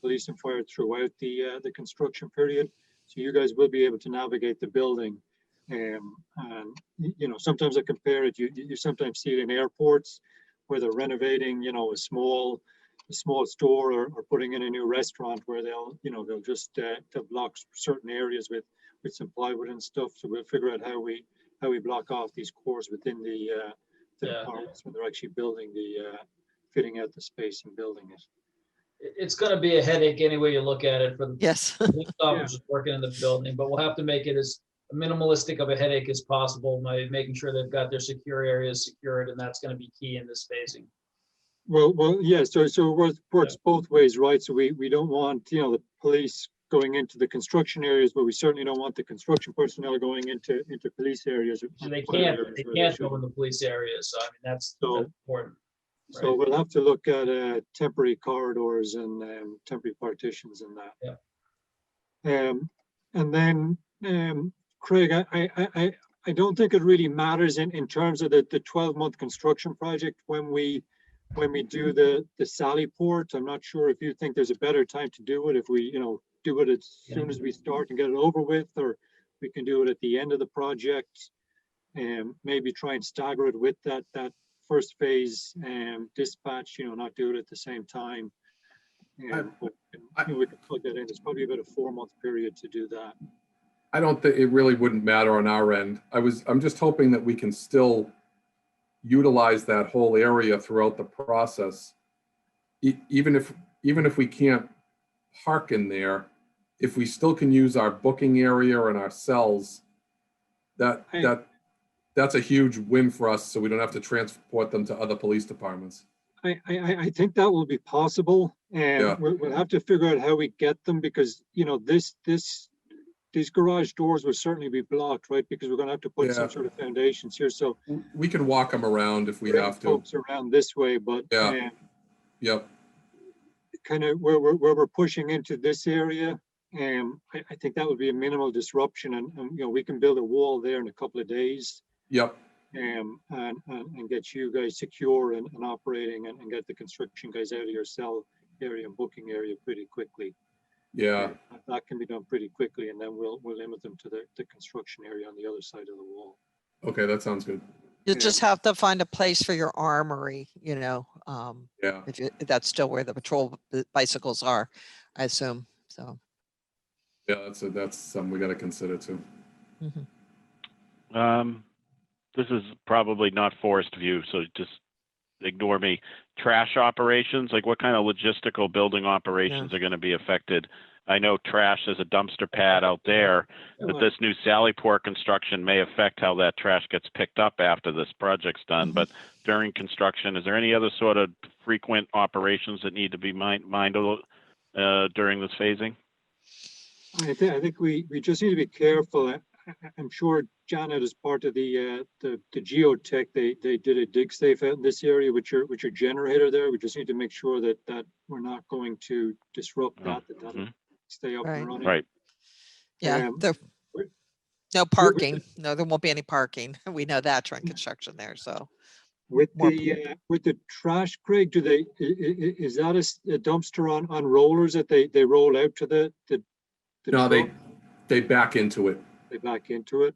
police and fire throughout the construction period. So you guys will be able to navigate the building. And sometimes I compare it, you sometimes see it in airports where they're renovating, a small store or putting in a new restaurant where they'll just block certain areas with some plywood and stuff. So we'll figure out how we block off these cores within the apartments when they're actually building fitting out the space and building it. It's going to be a headache any way you look at it for the police officers working in the building, but we'll have to make it as minimalistic of a headache as possible by making sure they've got their secure areas secured, and that's going to be key in this phasing. Well, yeah. So it works both ways, right? So we don't want the police going into the construction areas, but we certainly don't want the construction personnel going into police areas. And they can't go in the police areas. So I mean that's important. Right? So we'll have to look at temporary corridors and temporary partitions and that. Yeah. And then. Craig, I don't think it really matters in terms of the 12-month construction project when we do the Sally Port. I'm not sure if you think there's a better time to do it, if we do it as soon as we start and get it over with, or we can do it at the end of the project and maybe try and stagger it with that first phase dispatch, not do it at the same time. And we can plug that in. It's probably about a 4-month period to do that. I don't think it really wouldn't matter on our end. I'm just hoping that we can still utilize that whole area throughout the process. Even if we can't park in there, if we still can use our booking area and our cells, that's a huge win for us, so we don't have to transport them to other police departments. I think that will be possible, and we'll have to figure out how we get them, because this these garage doors will certainly be blocked, right? Because we're gonna have to put some Yeah. sort of foundations here, so. We can walk them around if we have to. Folks around this way, but. Yeah. Yep. Kind of where we're pushing into this area, I think that would be a minimal disruption, and you know, we can build a wall there in a couple of days. Yep. And get you guys secure and operating, and get the construction guys out of your cell area and booking area pretty quickly. Yeah. That can be done pretty quickly, and then we'll limit them to the construction area on the other side of the wall. Okay, that sounds good. You'll Yeah. just have to find a place for your armory, you know, Yeah. if that's still where the patrol bicycles are, I assume, so. Yeah, that's something we got to consider too. This is probably not Forest View, so just ignore me. Trash operations, like what kind of logistical building operations are going to be affected? I know trash is a dumpster pad out there, but this new Sallyport construction may affect how that trash gets picked up after this project's done. But during construction, is there any other sort of frequent operations that need to be mindful during this phasing? I think we just need to be careful. I'm sure Janet, as part of the geotech, they did a dig safe out in this area with your generator there. We just need to make sure that we're not going to disrupt that'll stay up and running. Right. Yeah, no parking. No, there won't be any parking. We know that during construction there, so. With the trash, Craig, is that a dumpster on rollers that they roll out to the No, truck? they back into it. They back into it?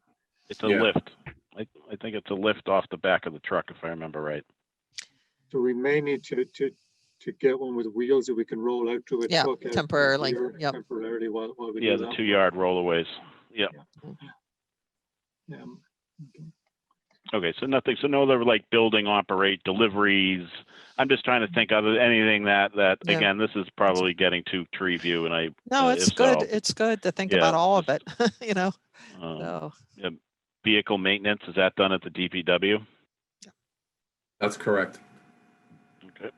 It's a lift. I think it's a lift off the back of the truck, if I remember right. So we may need to get one with wheels that we can roll out to a truck. Temporarily. Yep. Temporarily while we do Yeah, that. the 2-yard rollaways. Yep. Yeah. Okay, so nothing. So no other like building operate deliveries. I'm just trying to think of anything that again, this is probably getting too tree view, and No, it's good. It's good to think about all of it. You know. So. Vehicle maintenance, is that done at the DPW? That's correct. Okay.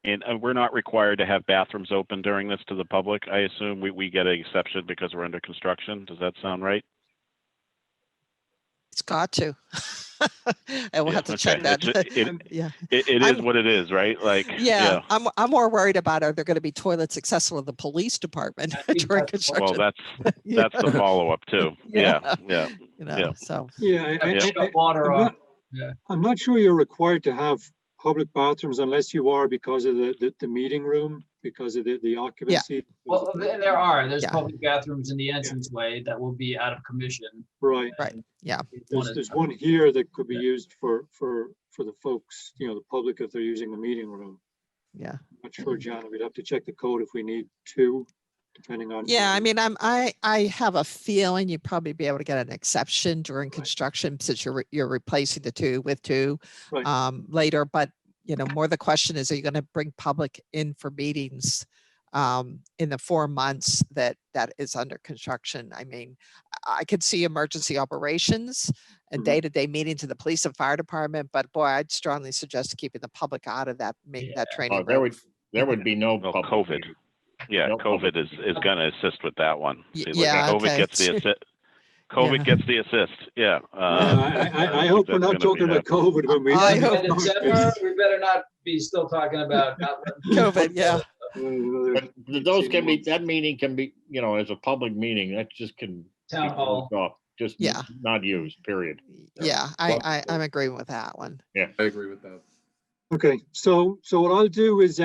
And we're not required to have bathrooms open during this to the public. I assume we get an exception because we're under construction. Does that sound right? It's got to. I will have to check that. It is what it is, right? Like, I'm more worried about, are there going to be toilets accessible in the police department during construction? Well, that's the follow up too. Yeah. You know, so. I'm not sure you're required to have public bathrooms unless you are because of the meeting room, because of the occupancy. Well, there's public bathrooms in the entranceway that will be out of commission. Right. Yeah. There's one here that could be used for the folks, you know, the public, if they're using the meeting room. Yeah. I'm not sure, John, we'd have to check the code if we need to, depending on. Yeah, I mean, I have a feeling you'd probably be able to get an exception during construction since you're replacing the two with two later. But you know, more the question is, are you going to bring public in for meetings in the 4 months that is under construction? I mean, I could see emergency operations and day-to-day meetings in the police and fire department, but boy, I'd strongly suggest keeping the public out of that training. There would be no public COVID. meeting. Yeah, No COVID is going to assist with that one. See, COVID gets the assist. COVID gets the assist. Yeah. I hope we're not talking about COVID when we. I hope December, we better not be still talking about COVID. Yeah. But that meeting can be, you know, as a public meeting, that just can. Town hall. Just not used, period. Yeah, I'm agreeing with that one. Yeah, I agree with that. Okay, so what I'll do is,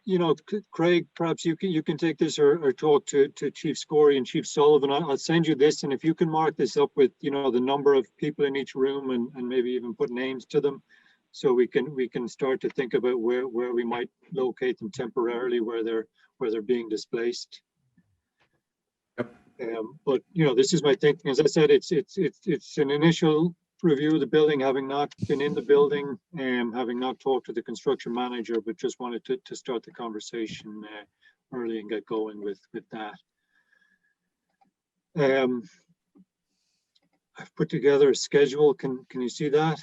you know, Craig, perhaps you can take this or talk to Chief Scory and Chief Sullivan. I'll send you this, and if you can mark this up with, you know, the number of people in each room and maybe even put names to them, so we can start to think about where we might locate them temporarily, where they're being displaced. Yep. But you know, this is my thinking. As I said, it's an initial review of the building, having not been in the building and having not talked to the construction manager, but just wanted to start the conversation early and get going with that. I've put together a schedule. Can you see that?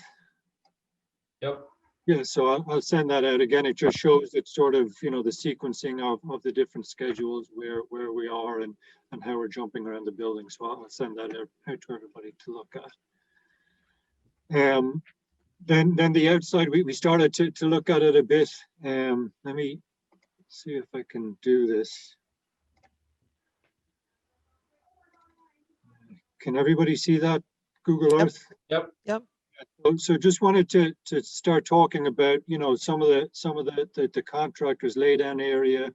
Yep. Yeah, so I'll send that out again. It just shows it sort of, the sequencing of the different schedules, where we are and how we're jumping around the building. So I'll send that out to everybody to look at. Then the outside, we started to look at it a bit. Let me see if I can do this. Can everybody see that Google Earth? Yep. So just wanted to start talking about, some of the contractors lay down area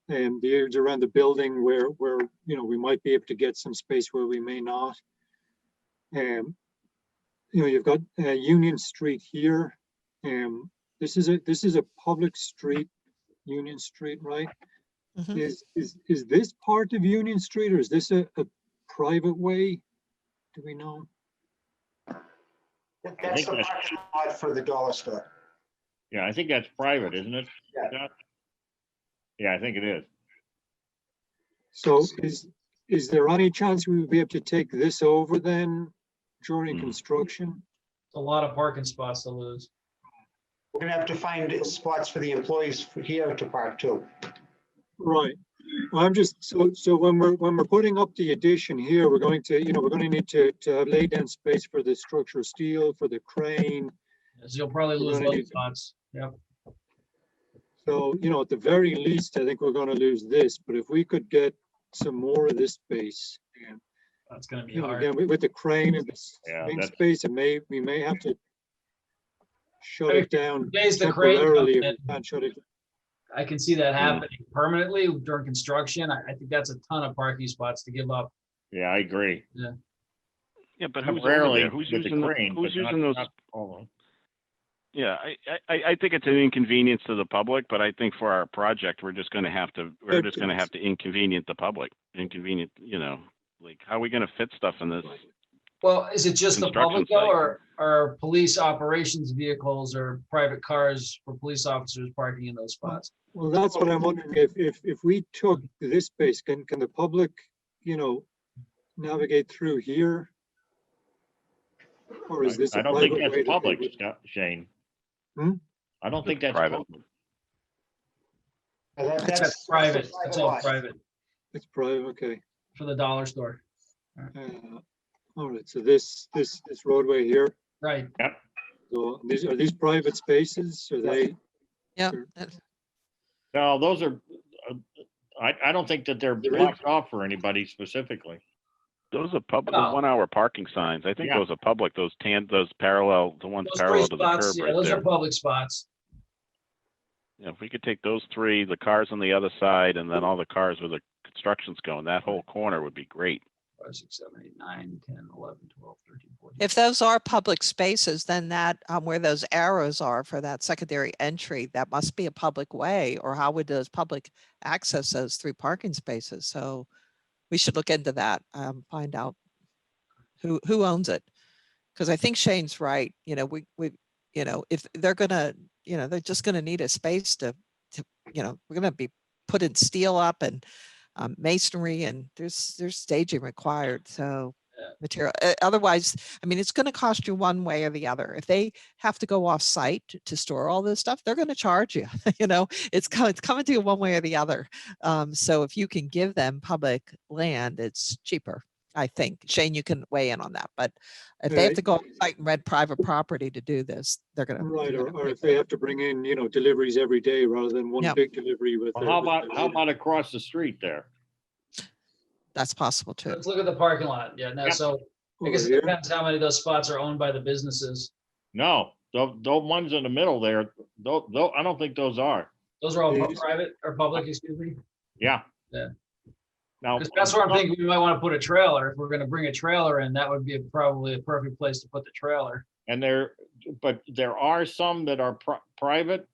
and the areas around the building where we might be able to get some space where we may not. You've got Union Street here. This is a public street, Union Street, right? Mhm. Is this part of Union Street, or is this a private way? Do we know? That's think the that's- parking lot for the dollar store. Yeah, I think that's private, isn't it? Yeah. Scott? Yeah, I think it is. So is there any chance we would be able to take this over then during construction? A lot of parking spots to lose. We're gonna have to find spots for the employees here to park too. Right. Well, I'm just, so when we're putting up the addition here, we're going to, we're going to need to lay down space for the structural steel, for the crane. So you'll probably We're lose gonna those need- spots. Yep. So, at the very least, I think we're going to lose this, but if we could get some more of this space, and, That's gonna be hard. again, with the crane and the Yeah, swing that's- space, we may have to shut I mean, it down days the crane temporarily if comes we can't shut it. I can see that happening permanently during construction. I think that's a ton of parking spots to give up. Yeah, I agree. Yeah, but who's over Rarely there? Who's with the using, crane, who's but not- using those? not all of them. Yeah, I think it's an inconvenience to the public, but I think for our project, we're just gonna have to inconvenience the public, like, how are we gonna fit stuff in this? Well, is it just the Construction public though, site. or are police operations vehicles or private cars for police officers parking in those spots? Well, that's what I'm wondering, if we took this space, can the public, navigate through here? Or is this I a don't think private way that's that they public, would- Scott, Shane. Hmm? I don't think It's that's private. public. That's private. That's all lot. private It's private, okay. for the dollar store. All right, so this roadway here, Right. so are these private spaces? Are they? Yeah. Sure. No, those are, I don't think that they're blocked off for anybody specifically. Those are public, No. the 1 hour parking signs. I think Yeah. those are public, those parallel, the ones Those three parallel to the spots, curb yeah, right those are there. public spots. Yeah, if we could take those three, the cars on the other side, and then all the cars where the construction's going, that whole corner would be great. 5, 6, 7, 8, 9, 10, 11, 12, 13, 14. If those are public spaces, then that, where those arrows are for that secondary entry, that must be a public way, or how would those public access those 3 parking spaces? So we should look into that, find out who owns it. Because I think Shane's right, if they're gonna, they're just gonna need a space to, we're gonna be putting steel up and masonry, and there's staging required, so Yeah. material, otherwise, I mean, it's gonna cost you one way or the other. If they have to go off site to store all this stuff, they're gonna charge you, it's coming to you one way or the other. So if you can give them public land, it's cheaper, I think. Shane, you can weigh in on that, but if they have to go off site and rent private property to do this, they're gonna. Right, they're or gonna if they have to bring in, deliveries every day rather than one Yep. big delivery with. Well, how about across the street there? That's possible too. Let's look at the parking lot. Yeah, no, Yep. so I guess it depends how many of those spots are owned by the businesses. No, those ones in the middle there, though, I don't think those are. Those are all These- private or public, excuse me. Yeah. Yeah. Now. 'Cause that's where I'm thinking we might want to put a trailer. If we're going to bring a trailer in, that would be probably a perfect place to put the trailer. And but there are some that are private,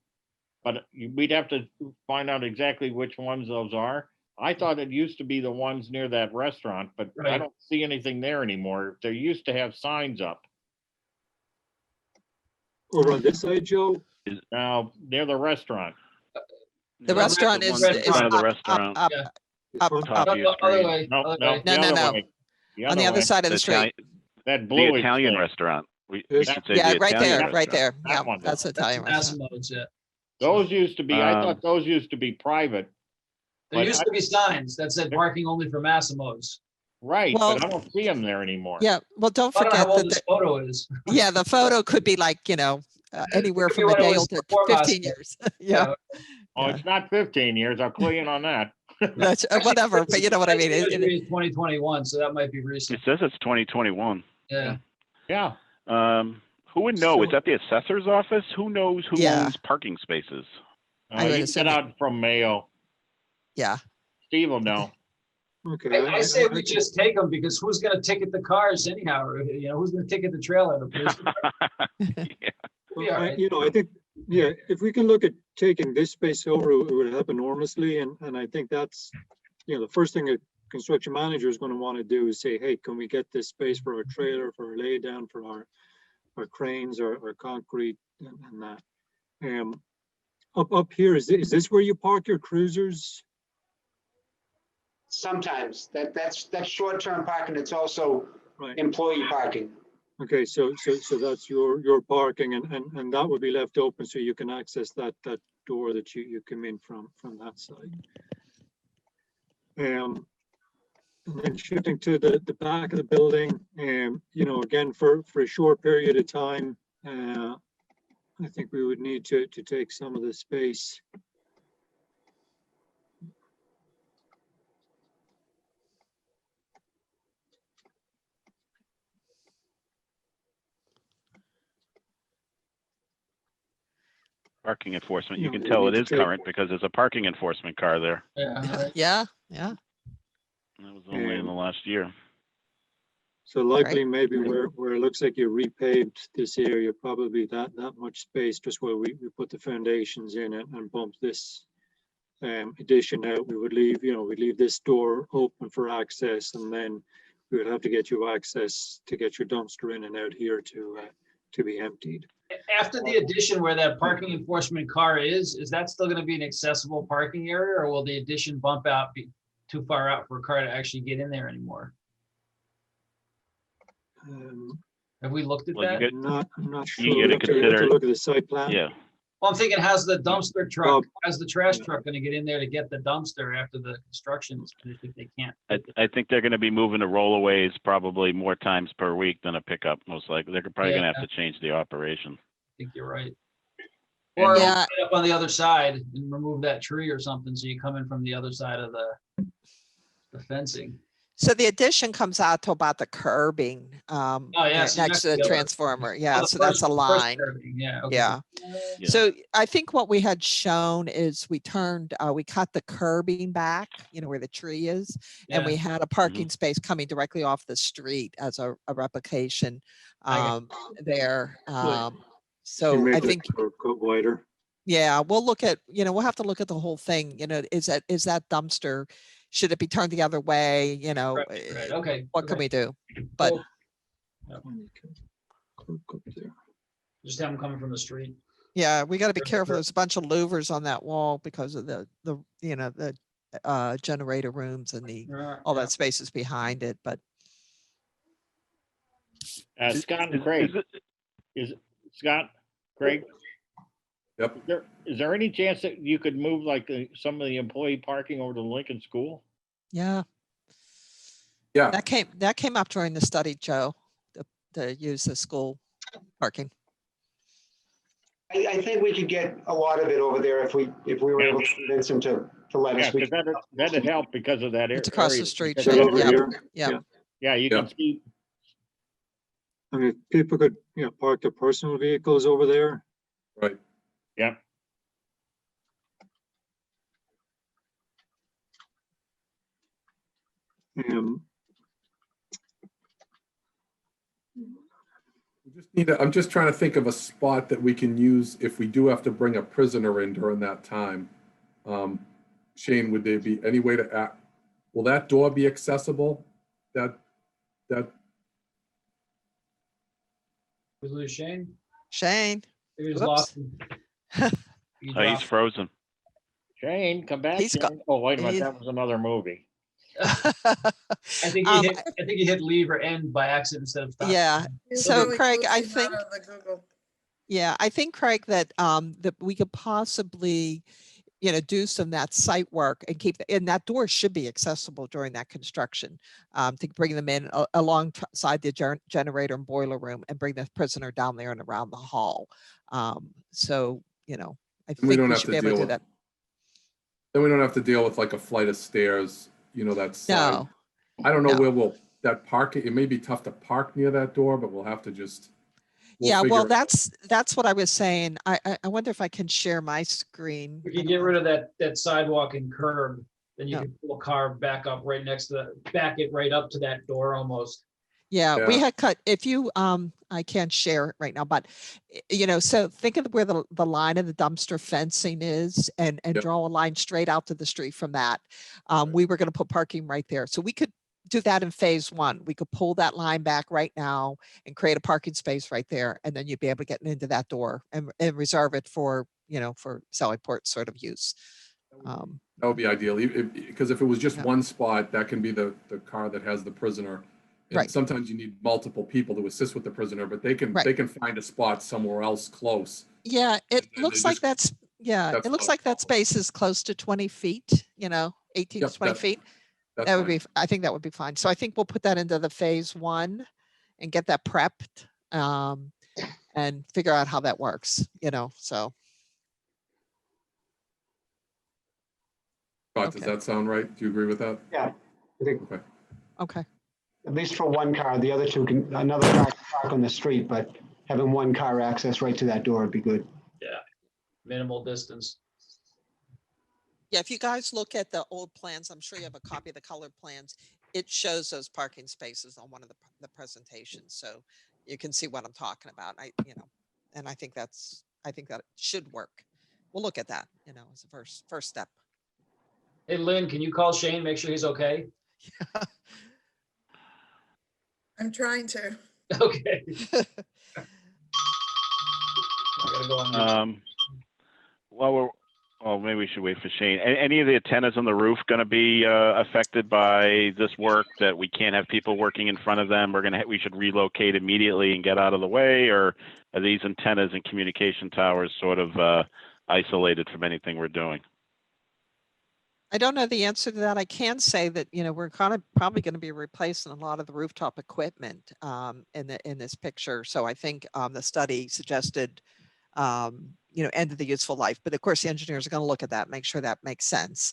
but we'd have to find out exactly which ones those are. I thought it used to be the ones near that restaurant, but I Right. don't see anything there anymore. They used to have signs up. Over on this side, Joe? Now, near the restaurant. The No, restaurant the is. red is front of the up, restaurant. Up, Yeah. up, Front up, Top of No, your other screen. way, No, other no, way. the No, other no. way. On the other side of the street. That The blue. Italian restaurant. We Yes. should say Yeah, the right Italian there, right restaurant. there. Yeah, That one. that's That's Italian restaurant. Massimo's, yeah. Those used to be, I thought Um, those used to be private. There But used to be signs that said parking only for Massimo's. Right, Well- but I don't see them there anymore. Yeah, well, don't I don't know how forget old that, this photo is. yeah, the photo could be like, anywhere Could be from a when it day was old to before 15 Massimo. years. Yeah, Oh, it's not 15 years. I'll clue in on that. that's, whatever, but you know what I mean. It is 2021, so that might be It recent. says it's 2021. Yeah. Yeah. Who would know? Is So- that the assessor's office? Who knows who Yeah. owns parking spaces? I would You assume get it- out from Mayo. Yeah, Steve will know. Okay. I say we just take them because who's gonna ticket the cars anyhow? Or, who's gonna ticket the trailer? The police department? Yeah. Well, Yeah, I think, yeah, if we can look at taking this space over, it would help enormously. And I think that's, the first thing a construction manager is going to want to do is say, hey, can we get this space for our trailer, for our lay down, for our cranes, our concrete and that. Up here, is this where you park your cruisers? Sometimes that's short-term parking. It's also Right. employee parking. Okay, so that's your parking and that would be left open so you can access that door that you come in from that side. And then shifting to the back of the building, again, for a short period of time, I think we would need to take some of the space. Parking enforcement. You No, can we tell need it to is take- current because there's a parking enforcement car there. Yeah. yeah. That was only in the last year. So likely maybe where it looks like you repaved this area, probably that much space just where we put the foundations in it and bump this addition out. We would leave, we'd leave this door open for access and then we would have to get you access to get your dumpster in and out here to be emptied. After the addition where that parking enforcement car is that still gonna be an accessible parking area, or will the addition bump out, be too far out for a car to actually get in there anymore? Have we looked at Well, you that? get- I'm not sure. You We gotta have to consider- look at the site plan. Yeah. Well, I'm thinking, how's the dumpster truck, Well, how's the trash yeah. truck gonna get in there to get the dumpster after the construction is finished if they can't? I think they're going to be moving the rollaways probably more times per week than a pickup, most likely. They're probably going to have to change the operation. I think you're right. And- Or Yeah. get up on the other side and remove that tree or something, so you come in from the other side of the fencing. So the addition comes out to about the curbing, yeah, there so next to the other- transformer. Yeah, the so that's a first line. curving, Yeah. okay. Yeah. Yeah. So I think what we had shown is we cut the curbing back, where the tree is. And Yeah. we had a parking space coming directly off the street as a replication I there. You So make I it think, wider. yeah, we'll have to look at the whole thing, is that dumpster, should it be turned the other way, Right, okay. what can okay. we do? But Cloak up there. Just have them coming from the street. yeah, we got to be Sure, careful. sure. There's a bunch of louvers on that wall because of the generator rooms and all that space is behind it, but Scott and Craig, Scott, Craig? Yep. Is there any chance that you could move like some of the employee parking over to Lincoln School? yeah. Yeah. That came up during the study, Joe, to use the school parking. I think we could get a lot of it over there if we were able to convince them to let Yeah, us. because that'd help because of that area. It's across the street, because Joe. of that Yeah. area. Yeah. Yeah, you Yeah. can see, I mean, people could, park their personal vehicles over there. Right. yeah. I'm just trying to think of a spot that we can use if we do have to bring a prisoner in during that time. Shane, would there be any way to act? Will that door be accessible? That, We lose Shane? Shane, We just Whoops. lost him. He He's dropped. frozen. Shane, come back. He's got- Shane. Oh, wait a minute, he- that was another movie. I think Um, you hit leave or end by accident instead of stop. Yeah, It's so really Craig, I glitching out think, of the Google. yeah, I think Craig, that that we could possibly, do some that site work and keep, and that door should be accessible during that construction, to bring them in alongside the generator and boiler room and bring the prisoner down there and around the hall. So, I And we think don't we have should to be able to deal do with, that. then we don't have to deal with like a flight of stairs, that side. No, I don't know no. where that parking, it may be tough to park near that door, but we'll have to just. we'll Yeah, figure well, it out. that's what I was saying. I wonder if I can share my screen. If I you don't get know. rid of that sidewalk and curb, then you No. can pull a car back up right next to back it right up to that door almost. Yeah, we Yeah. had cut, if you, I can't share it right now, but so think of where the line of the dumpster fencing is and Yep. draw a line straight out to the street from that. We were going to put parking right there. So we could do that in phase one. We could pull that line back right now and create a parking space right there. And then you'd be able to get into that door and reserve it for, for Sally Port sort of use. That would be ideal, because if it was just Yeah. one spot, that can be the car that has the prisoner. And Right. sometimes you need multiple people to assist with the prisoner, but they can find a spot somewhere else close. Yeah, it And looks they like just- it that's looks not a like that problem. space is close to 20 feet, 18 Yep, to 20 feet. That's That would fine. be, I think that would be fine. So I think we'll put that into the phase one and get that prepped, and figure out how that works, so. Scott, does Okay. that sound right? Do you agree with that? Yeah, I think Okay. Okay, at least for one car, the other two another car can park on the street, but having one car access right to that door would be good. Minimal distance. yeah, if you guys look at the old plans, I'm sure you have a copy of the colored plans. It shows those parking spaces on one of the presentations, so you can see what I'm talking about. And I think that should work. We'll look at that, as a first step. Hey, Lynn, can you call Shane, make sure he's okay? I'm trying to. Okay. I gotta go on. Well, maybe we should wait for Shane. Any of the antennas on the roof going to be affected by this work, that we can't have people working in front of them? We should relocate immediately and get out of the way, or are these antennas and communication towers sort of isolated from anything we're doing? I don't know the answer to that. I can say that, we're kind of probably going to be replacing a lot of the rooftop equipment in this picture. So I think the study suggested, end of the useful life. But of course, the engineers are going to look at that, make sure that makes sense.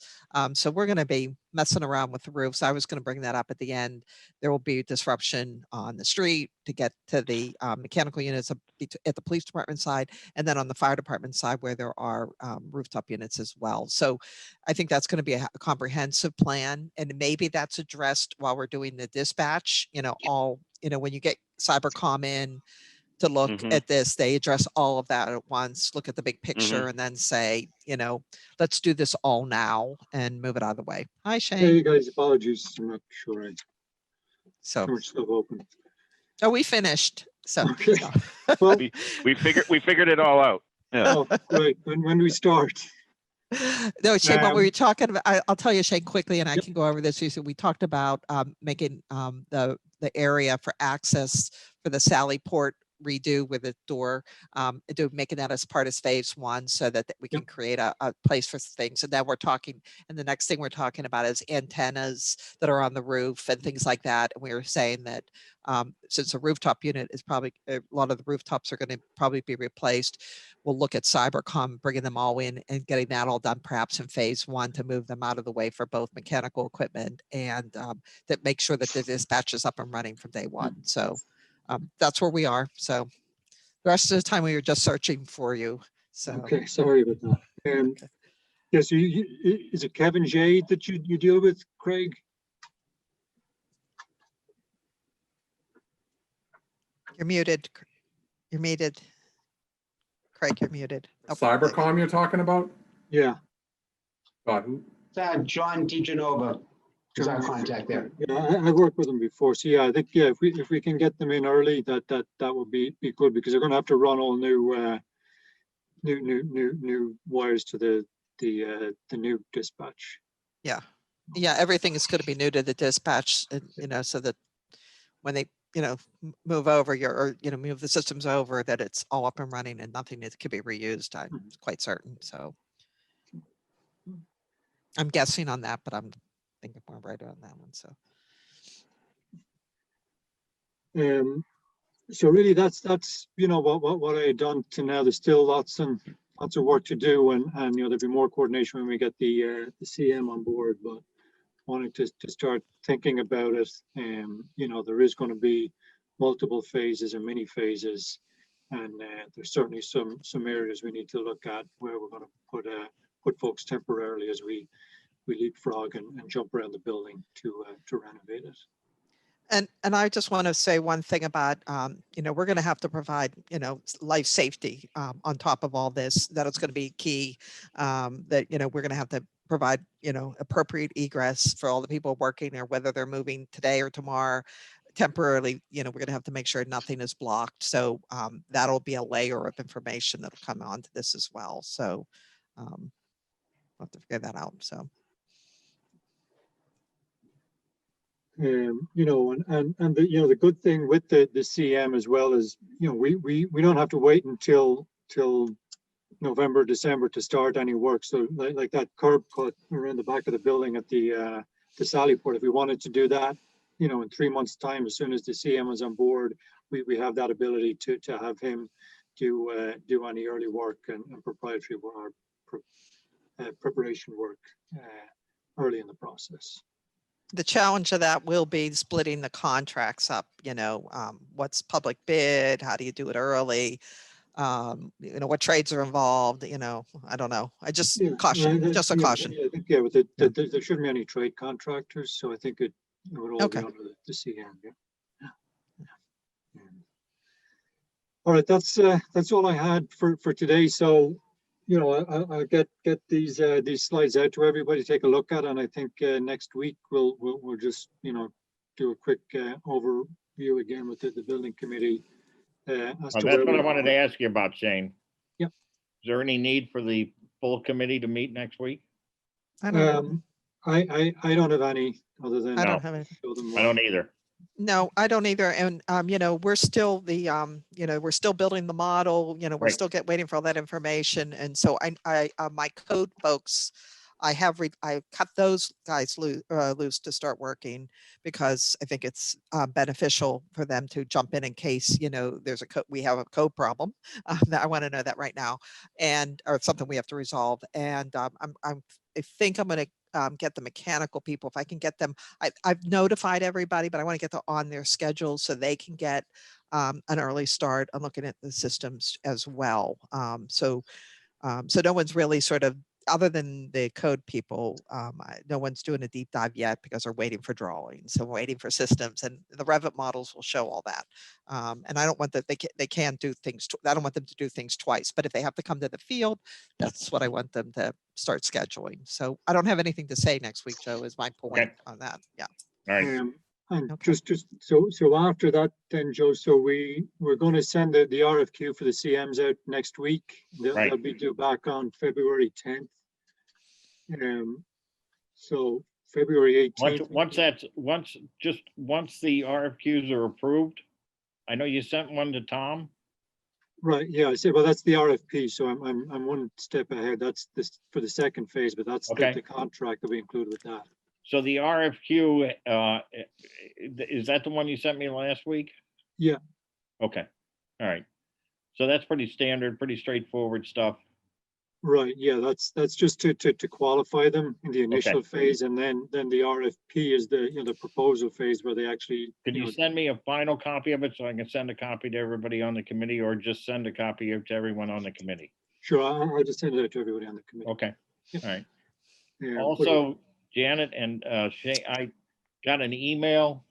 So we're going to be messing around with the roofs. I was going to bring that up at the end. There will be disruption on the street to get to the mechanical units at the police department side, and then on the fire department side where there are rooftop units as well. So I think that's going to be a comprehensive plan, and maybe that's addressed while we're doing the dispatch. When you get Cybercom in to look at this, they address all of that at once, look at the big picture, and then say, let's do this all now and move it out of the way. Hi, Hey, Shane. you guys, apologies. I'm not sure. So, Much stuff open. oh, we finished. So, Okay. so. Well, We figured it all out. Yeah. oh, great. When we start. No, Shane, what we were talking about, I'll tell you, Shane, quickly, and I Yep. can go over this. We talked about making the area for access for the Sally Port redo with a door, making that as part of phase one, so that we can create a place for things. And then and the next thing we're talking about is antennas that are on the roof and things like that. And we were saying that since a rooftop unit is probably, a lot of the rooftops are going to probably be replaced, we'll look at Cybercom, bringing them all in and getting that all done perhaps in phase one to move them out of the way for both mechanical equipment and that make sure that the dispatch is up and running from day one. So that's where we are. So the rest of the time we were just searching for you. So Okay, sorry about that. okay. Yes, is it Kevin J that you deal with, Craig? You're muted. You're muted. Craig, you're muted. Oh, Cybercom you're talking about? Yeah. God, who? John DeGenova is our contact there. Yeah, I worked with them before. So yeah, I think if we can get them in early, that would be good, because they're going to have to run all new wires to the new dispatch. Yeah. Yeah, everything is going to be new to the dispatch, so that when they, move over move the systems over, that it's all up and running and nothing that could be reused. I'm quite certain. So I'm guessing on that, but I'm thinking more right on that one. So. So really that's, what I had done to now. There's still lots of work to do, and there'll be more coordination when we get the CM on board, but wanting to start thinking about it. There is going to be multiple phases and mini phases, and there's certainly some areas we need to look at where we're going to put folks temporarily as we leapfrog and jump around the building to renovate it. And I just want to say one thing about, we're going to have to provide, life safety on top of all this, that it's going to be key, that, we're going to have to provide, appropriate egress for all the people working there, whether they're moving today or tomorrow temporarily. We're going to have to make sure nothing is blocked. So that'll be a layer of information that'll come onto this as well. So we'll have to figure that out. So. And the good thing with the CM as well is, we don't have to wait until November, December to start any work. So like that curb cut around the back of the building at the Sallyport, if we wanted to do that, in 3 months' time, as soon as the CM is on board, we have that ability to have him do any early work and proprietary work, preparation work early in the process. The challenge of that will be splitting the contracts up, what's public bid, how do you do it early? What trades are involved, I don't know. I just caution, just a caution. I think, with there shouldn't be any trade contractors. So I think it would all be under the CM. Yeah. All right. That's all I had for today. So, I'll get these slides out to everybody, take a look at, and I think next week we'll just do a quick overview again with the building committee. That's what I wanted to ask you about, Shane. Yep. Is there any need for the full committee to meet next week? I don't have any other than I don't have any. I don't either. No, I don't either. And, we're still we're still building the model, we're Right. still waiting for all that information. And so I my code folks, I cut those guys loose to start working, because I think it's beneficial for them to jump in case, we have a code problem. That I want to know that right now, or something we have to resolve. And I think I'm going to get the mechanical people, if I can get them. I've notified everybody, but I want to get them on their schedule so they can get an early start on looking at the systems as well. So no one's really sort of, other than the code people, no one's doing a deep dive yet, because they're waiting for drawings and waiting for systems, and the Revit models will show all that. And I don't want that they can do things. I don't want them to do things twice, but if they have to come to the field, that's what I want them to start scheduling. So I don't have anything to say next week, Joe, is my point on that. Yeah. All right. And Okay. just so after that then, Joe, so we're going to send the RFQ for the CMs out next week. Right. They'll be due back on February 10th. So February 18th. Once the RFQs are approved, I know you sent one to Tom. Right. Yeah. I said, well, that's the RFP. So I'm one step ahead. That's this for the second phase, but that's Okay. the contract that we include with that. So the RFQ, is that the one you sent me last week? Yeah. Okay. All right. So that's pretty standard, pretty straightforward stuff. Right. Yeah. That's just to qualify them in the initial phase, and then the RFP is the proposal phase where they actually. Could you send me a final copy of it so I can send a copy to everybody on the committee, or just send a copy of to everyone on the committee? Sure. I'll just send it out to everybody on the committee. Okay. All right. Yeah, Also, Janet and Shay, I got an email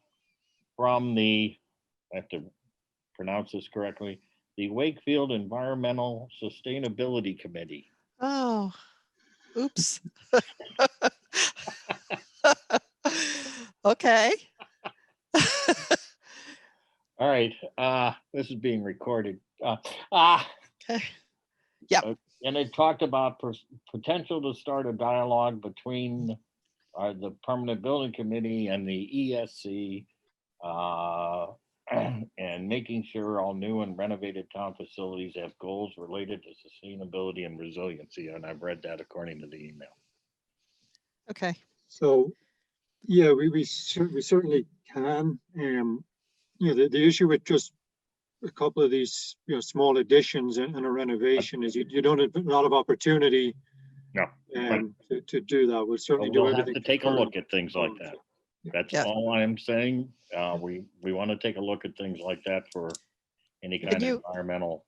from I have to pronounce this correctly, the Wakefield Environmental Sustainability Committee. Oh, oops. Okay. All right. This is being recorded. Okay. Yeah. And it talked about potential to start a dialogue between the Permanent Building Committee and the ESC, and making sure all new and renovated town facilities have goals related to sustainability and resiliency. And I've read that according to the email. Okay. So, yeah, we certainly can. The issue with just a couple of these, small additions and a renovation is you don't have a lot of opportunity. No, right. To do that. We'll certainly But do we'll have everything. to take a current. look at things like that. That's Yeah. all I'm saying. We want to take a look at things like that for any kind of environmental.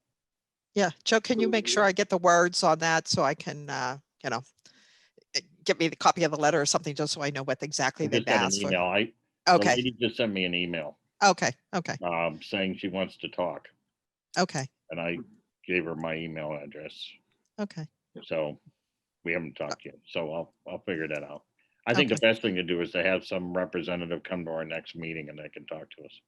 Yeah, Joe, can you make sure I get the words on that so I can, get me the copy of the letter or something, just so I know what exactly I they've just got an asked for? email. The Okay, lady just sent me an email, okay, saying she wants to talk, okay, and I gave her my email address. okay. So we haven't talked yet. So I'll figure that out. I think the best thing to do is to have some representative come to our next meeting and they can talk to us.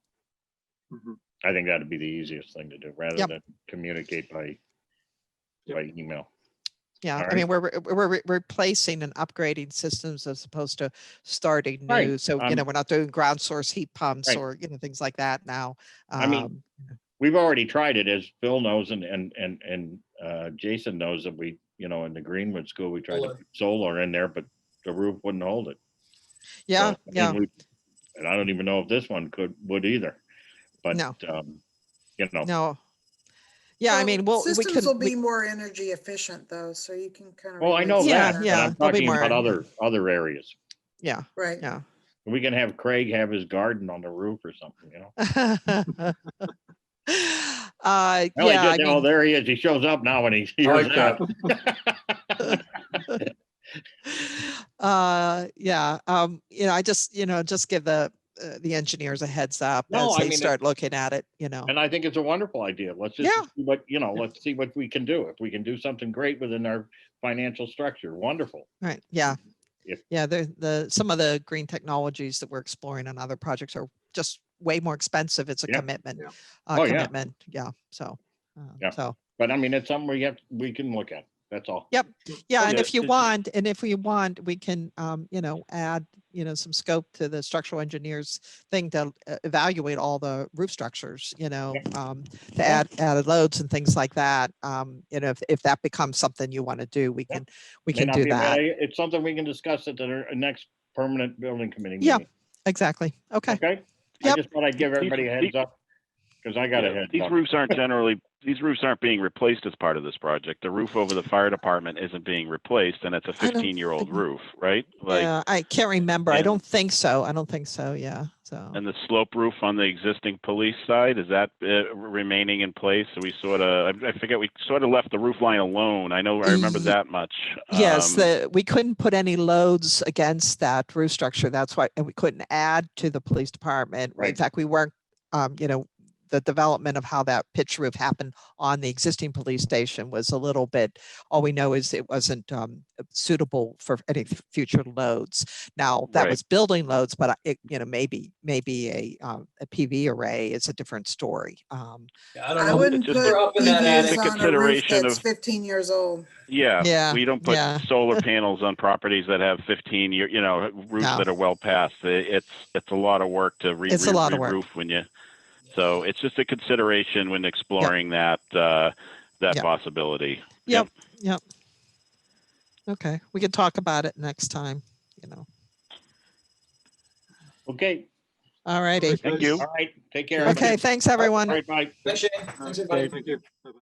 Mhm. I think that'd be the easiest thing to do rather Yep. than communicate by email. Yeah, All I right. mean, we're replacing and upgrading systems as opposed to starting Right. new. So, we're not doing ground source heat pumps Right. or, things like that now. I mean, we've already tried it, as Phil knows, and Jason knows that we, in the Greenwood School, we tried to put solar in there, but the roof wouldn't hold it. Yeah, So, yeah, and I don't even know if this one would either. But No. no. Yeah, I mean, Systems will be more energy efficient though, so you can kind of. Well, I know Yeah, that, yeah, but I'm they'll be talking about more- other areas. yeah, Right. yeah. We can have Craig have his garden on the roof or something, Well, Yeah, I mean, there he is. He shows up now when he I hears like that. that. yeah, I just give the engineers a heads up No, as I they mean, start looking at it, And I think it's a wonderful idea. Let's just Yeah. see let's see what we can do. If we can do something great within our financial structure, wonderful. Right, yeah. If- Yeah, some of the green technologies that we're exploring on other projects are just way more expensive. It's a Yeah. commitment. Yeah. Oh, yeah. Commitment, yeah, so. Yeah. So, But I mean, it's something we can look at. That's all. Yep. yeah, and Okay. if you want, we can, add, some scope to the structural engineers thing to evaluate all the roof structures, to add loads and things like that. If that becomes something you want to do, we Yeah. can May do not be a bad that. idea. It's something we can discuss at the next permanent building committee Yeah. meeting. Exactly. Okay. Okay. Yep. I just thought I'd give everybody a heads up because I got a heads These up. roofs aren't being replaced as part of this project. The roof over the fire department isn't being replaced, and it's a I don't 15-year-old think- roof, right? Yeah, I can't remember. I and- don't think so. Yeah. So. And the slope roof on the existing police side, is that remaining in place? So we I forget, we sort of left the roof line alone. I remember that much. Yes, we couldn't put any loads against that roof structure. That's why, and we couldn't add to the police department. In Right. fact, we weren't, the development of how that pitch roof happened on the existing police station was a little bit, all we know is it wasn't suitable for any future loads. Now that Right. was building loads, but it, maybe a PV array is a different story. Yeah, I don't I know. wouldn't It's put just We're up in that attic. EVs on a roof Consideration that's of- 15 years old. Yeah, we don't put yeah. solar panels on properties that have 15-year, roofs No. that are well past. It's a lot of work to It's a lot of work. re-roof so it's just a consideration when exploring that Yep. possibility. Yep. Okay, we can talk about it next time, Okay. All righty. Thank you. All right. Take care. Okay, thanks, everyone. All right. Bye. Thanks, Shane. Thanks, everybody. Thank you. Bye-bye.